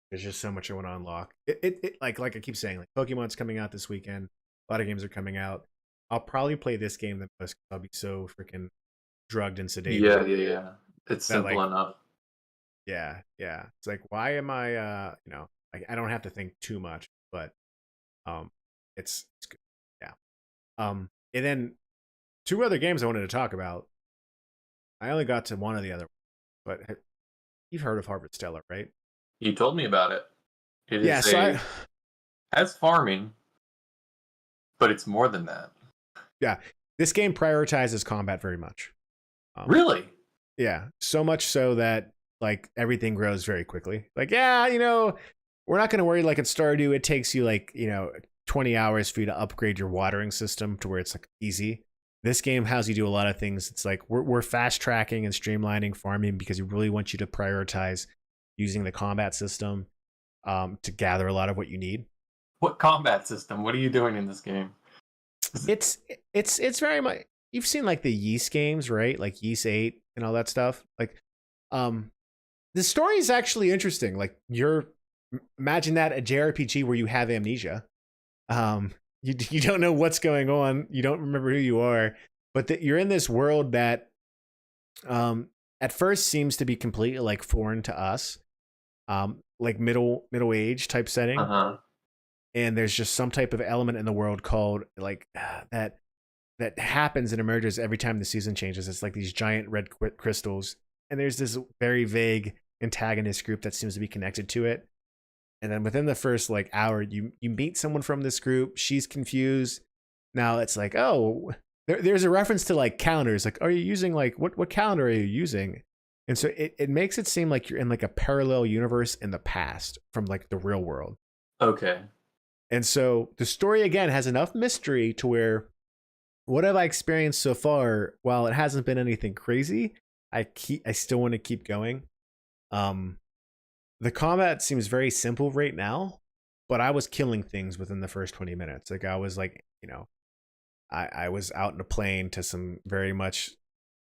there's just so much I want to unlock. It like I keep saying, like Pokemon's coming out this weekend. A lot of games are coming out. I'll probably play this game the most. 'Cause I'll be so freaking drugged and sedated Yeah. It's that simple like enough. yeah. It's like why am I like I don't have to think too much, but um it's good. Yeah. And then two other games I wanted to talk about. I only got to one of the other, but you've heard of Harvard Stellar, right? You told me about it. It Yeah, is so a has farming, but it's more than that. yeah, this game prioritizes combat very much. Really? Yeah, so much so that like everything grows very quickly. Like, yeah, we're not going to worry like in Stardew. It takes you like 20 hours for you to upgrade your watering system to where it's like easy. This game has you do a lot of things. It's like we're fast tracking and streamlining farming because we really want you to prioritize using the combat system to gather a lot of what you need. What combat system? What are you doing in this game? It's very much, you've seen like the Yeast games, right? Like Yeast 8 and all that stuff. Like the story is actually interesting. Like imagine that a JRPG where you have amnesia. You don't know what's going on. You don't remember who you are, but that you're in this world that at first seems to be completely like foreign to us. Like middle age type setting. And there's just some type of element in the world called like that happens and emerges every time the season changes. It's like these giant red crystals, and there's this very vague antagonist group that seems to be connected to it. And then within the first like hour, you meet someone from this group. She's confused. Now it's like, oh, there's a reference to like calendars. Like, are you using like what calendar are you using? And so it makes it seem like you're in like a parallel universe in the past from like the real world. Okay. And so the story again has enough mystery to where what have I experienced so far, while it hasn't been anything crazy, I still want to keep going. The combat seems very simple right now, but I was killing things within the first 20 minutes. Like I was like, I was out in a plane to some very much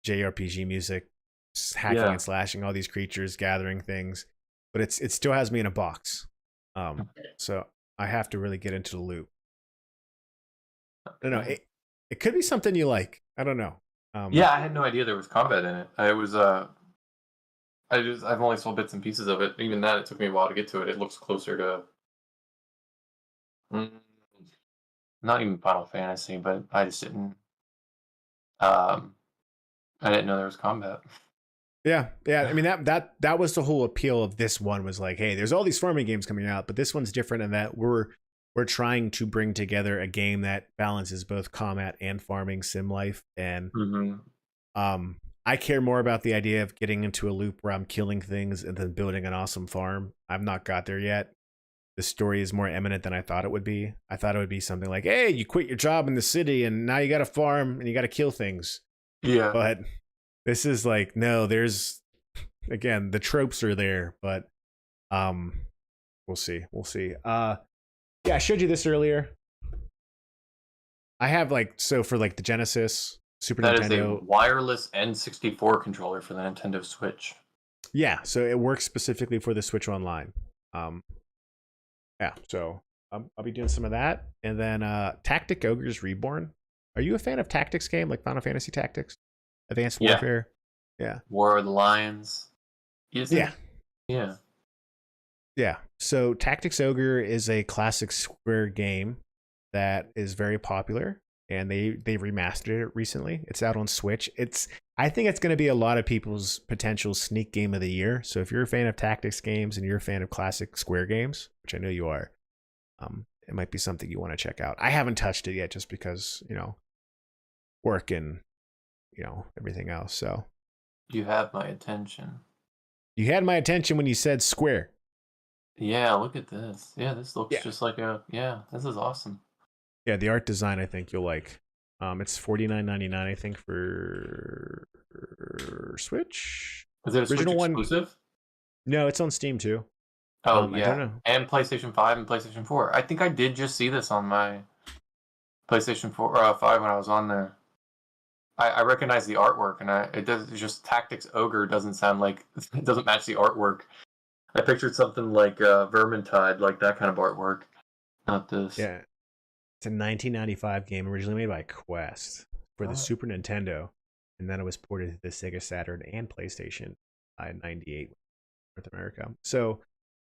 JRPG music, hacking and slashing all these creatures, gathering things, but it still has me in a box. So I have to really get into the loop. I don't know. It could be something you like. I don't know. Yeah, I had no idea there was combat in it. I've only saw bits and pieces of it. Even that, it took me a while to get to it. It looks closer to not even Final Fantasy, but I just didn't. I didn't know there was combat. Yeah. I mean that was the whole appeal of this one, was like, hey, there's all these farming games coming out, but this one's different in that we're trying to bring together a game that balances both combat and farming sim life. And I care more about the idea of getting into a loop where I'm killing things and then building an awesome farm. I've not got there yet. The story is more eminent than I thought it would be. I thought it would be something like, hey, you quit your job in the city and now you got to farm and you got to kill things. Yeah. But this is like, no, there's, again, the tropes are there, but we'll see. Yeah, I showed you this earlier. I have for like the Genesis, Super Nintendo. That is a wireless N64 controller for the Nintendo Switch. Yeah, so it works specifically for the Switch Online. Yeah, so I'll be doing some of that. And then Tactic Ogres Reborn. Are you a fan of tactics game like Final Fantasy Tactics? Advanced Warfare? Yeah. War of the Lions. Yeah. Yeah. Yeah. So Tactics Ogre is a classic Square game that is very popular, and they remastered it recently. It's out on Switch. I think it's going to be a lot of people's potential sneak game of the year. So if you're a fan of tactics games and you're a fan of classic Square games, which I know you are, it might be something you want to check out. I haven't touched it yet just because, work and, everything else. So you have my attention. You had my attention when you said Square. Yeah, look at this. Yeah, this looks just like this is awesome. Yeah, the art design I think you'll like. It's $49.99 I think for Switch. Is it a Switch exclusive? No, it's on Steam too. Oh, yeah. I don't know. And PlayStation 5 and PlayStation 4. I think I did just see this on my PlayStation 4 5 when I was on there. I recognize the artwork, and it's just Tactics Ogre doesn't sound like it doesn't match the artwork. I pictured something like Vermintide, like that kind of artwork, not this. Yeah, it's a 1995 game originally made by Quest for the Super Nintendo, and then it was ported to the Sega Saturn and PlayStation in '98 North America. So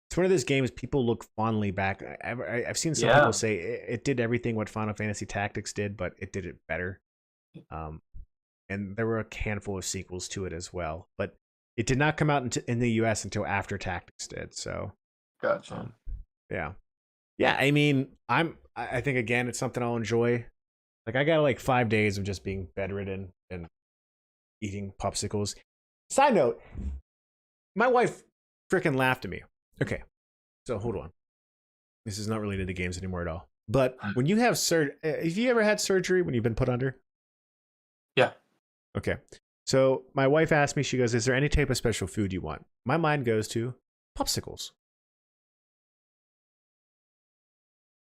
it's one of those games people look fondly back. I've seen some people say it did everything what Final Fantasy Tactics did, but it did it better. And there were a handful of sequels to it as well, but it did not come out in the US until after Tactics did. So, gotcha. Yeah. I mean, I think again, it's something I'll enjoy. Like I got like 5 days of just being bedridden and eating popsicles. Side note, my wife freaking laughed at me. Okay, so hold on. This is not related to games anymore at all. But when you have have you ever had surgery when you've been put under? Yeah. Okay. So my wife asked me, she goes, is there any type of special food you want? My mind goes to popsicles.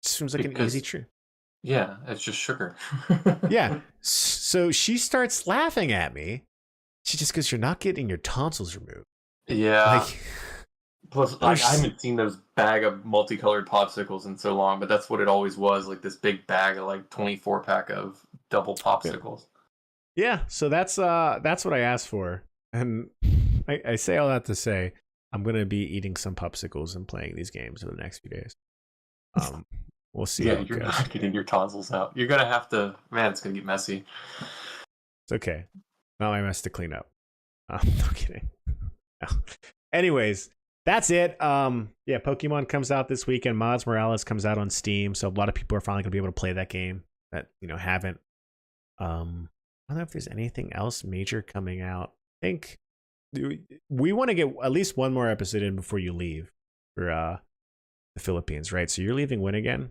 Seems like an easy treat. Yeah, it's just sugar. Yeah. So she starts laughing at me. She just goes, you're not getting your tonsils removed. Yeah. Plus, I haven't seen those bag of multicolored popsicles in so long, but that's what it always was, like this big bag of like 24-pack of double popsicles. Yeah, so that's what I asked for. And I say all that to say I'm going to be eating some popsicles and playing these games over the next few days. We'll see. Yeah, you're not getting your tonsils out. You're going to have to, man, it's going to get messy. It's okay. Not my mess to clean up. No kidding. No. Anyways, that's it. Yeah, Pokemon comes out this weekend. Miles Morales comes out on Steam, so a lot of people are finally going to be able to play that game that haven't. I don't know if there's anything else major coming out. I think we want to get at least one more episode in before you leave for the Philippines, right? So you're leaving when again?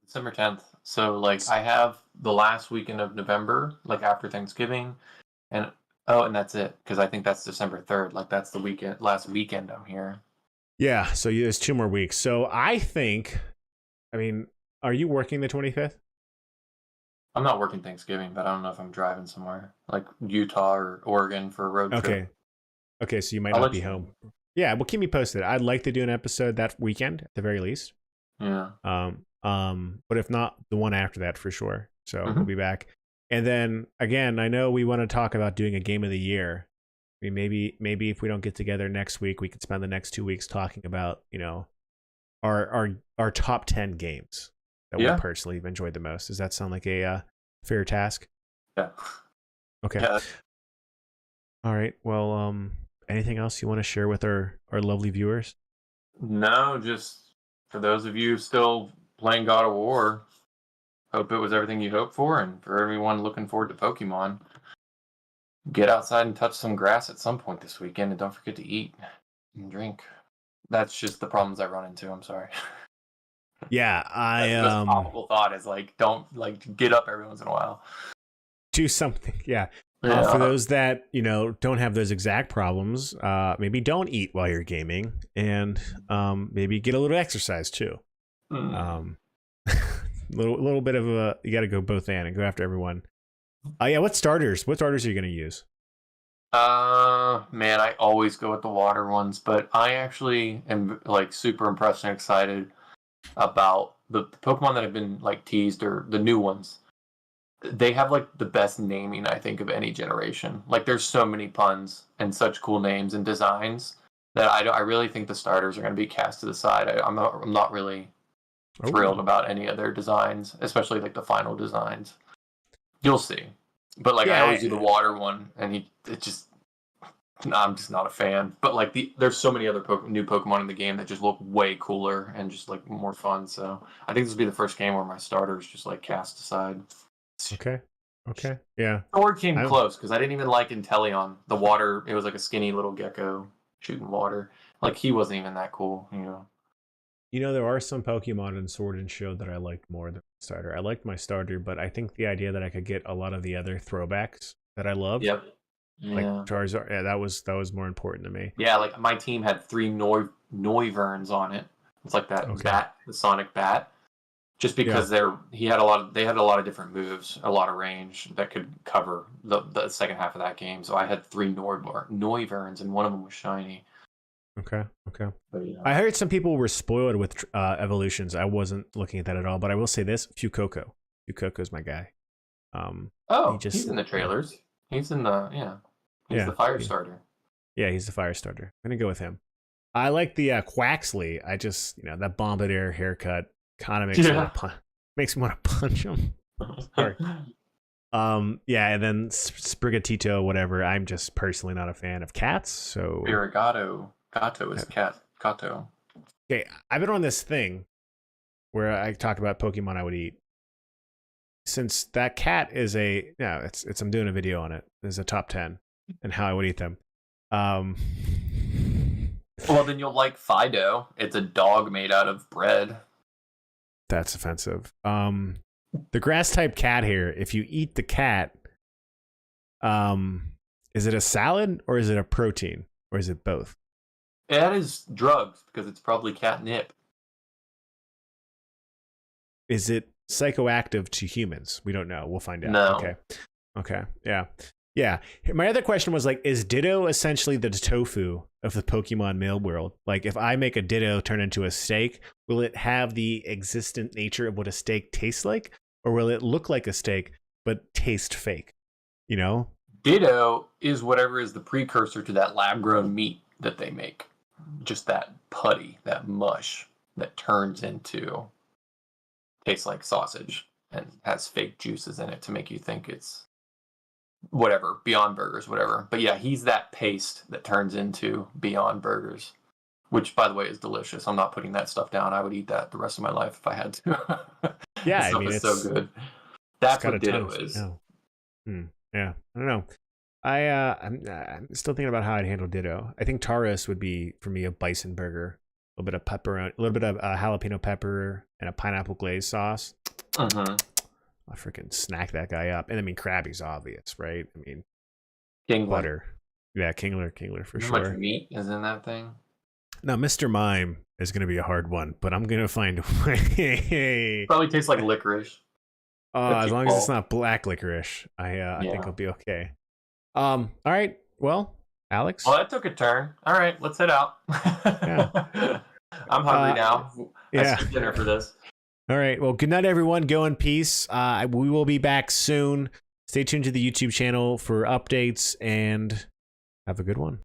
December 10th. So like I have the last weekend of November, like after Thanksgiving, and that's it, because I think that's December 3rd. Like that's the last weekend I'm here. Yeah, so there's 2 more weeks. So I think, I mean, are you working the 25th? I'm not working Thanksgiving, but I don't know if I'm driving somewhere like Utah or Oregon for a road trip. Okay, so you might not be home. Yeah, well, keep me posted. I'd like to do an episode that weekend at the very least. Yeah. But if not, the one after that for sure. So we'll be back. And then again, I know we want to talk about doing a game of the year. I mean, maybe if we don't get together next week, we could spend the next 2 weeks talking about our top 10 games that we personally have enjoyed the most. Does that sound like a fair task? Yeah. Okay. Yeah. All right. Well, anything else you want to share with our lovely viewers? No, just for those of you still playing God of War, hope it was everything you hoped for, and for everyone looking forward to Pokemon, get outside and touch some grass at some point this weekend, and don't forget to eat and drink. That's just the problems I run into. I'm sorry. Yeah, the possible thought is like, don't get up every once in a while. Do something. Yeah. For those that don't have those exact problems, maybe don't eat while you're gaming, and maybe get a little exercise too. Little bit of you got to go both and go after everyone. Yeah, what starters are you going to use? Man, I always go with the water ones, but I actually am like super impressed and excited about the Pokemon that have been like teased, or the new ones. They have like the best naming, I think, of any generation. Like there's so many puns and such cool names and designs that I really think the starters are going to be cast to the side. I'm not really thrilled about any of their designs, especially like the final designs. You'll see. But like I always do the water one, and I'm just not a fan. But like there's so many other new Pokemon in the game that just look way cooler and just like more fun. So I think this will be the first game where my starters just like cast aside. Okay. Yeah. Sword came close, because I didn't even like Inteleon. The water, it was like a skinny little gecko shooting water. Like he wasn't even that cool, there are some Pokemon in Sword and Shield that I liked more than starter. I liked my starter, but I think the idea that I could get a lot of the other throwbacks that I loved. Yep. Like Charizard, that was more important to me. Yeah, like my team had 3 Noivern on it. It's like that bat, the Sonic bat. just because they had a lot of different moves, a lot of range that could cover the second half of that game. So I had 3 Noiverns, and one of them was shiny. Okay. But, yeah. I heard some people were spoiled with evolutions. I wasn't looking at that at all, but I will say this: Fuecoco. Fuecoco's my guy. He's in the trailers. He's in the He's the fire starter. Yeah, he's the fire starter. I'm gonna go with him. I like the Quaxley. I just that Bombardier haircut kind of makes me want to punch him. Sorry. And then Sprigatito, whatever. I'm just personally not a fan of cats. So Gato is cat. Gato. Okay, I've been on this thing where I talk about Pokemon I would eat. Since that cat is I'm doing a video on it. There's a top 10 and how I would eat them. Well, then you'll like Fido. It's a dog made out of bread. That's offensive. The grass type cat here, if you eat the cat, is it a salad or is it a protein or is it both? That is drugs because it's probably catnip. Is it psychoactive to humans? We don't know. We'll find out. No. Okay. Yeah. My other question was is Ditto essentially the tofu of the Pokemon mail world? Like, if I make a Ditto turn into a steak, will it have the existent nature of what a steak tastes like? Or will it look like a steak, but taste fake? Ditto is whatever is the precursor to that lab-grown meat that they make. Just that putty, that mush that turns into... tastes like sausage and has fake juices in it to make you think it's whatever, Beyond Burgers, whatever. But yeah, he's that paste that turns into Beyond Burgers, which, by the way, is delicious. I'm not putting that stuff down. I would eat that the rest of my life if I had to. Yeah, it's so good. That's what Ditto is. Yeah, I don't know. I'm still thinking about how I'd handle Ditto. I think Tauros would be, for me, a bison burger. A little bit of pepperoni, a little bit of jalapeno pepper, and a pineapple glaze sauce. Uh-huh. I'll freaking snack that guy up. And I mean, Krabby's obvious, right? I mean, Kingler. Butter. Yeah, Kingler for sure. How much meat is in that thing? Now, Mr. Mime is going to be a hard one, but I'm going to find a way. Probably tastes like licorice. As long as it's not black licorice, I think it'll be okay. All right. Well, Alex? Well, that took a turn. All right, let's head out. Yeah. I'm hungry now. I skipped dinner for this. All right. Well, good night, everyone. Go in peace. We will be back soon. Stay tuned to the YouTube channel for updates and have a good one.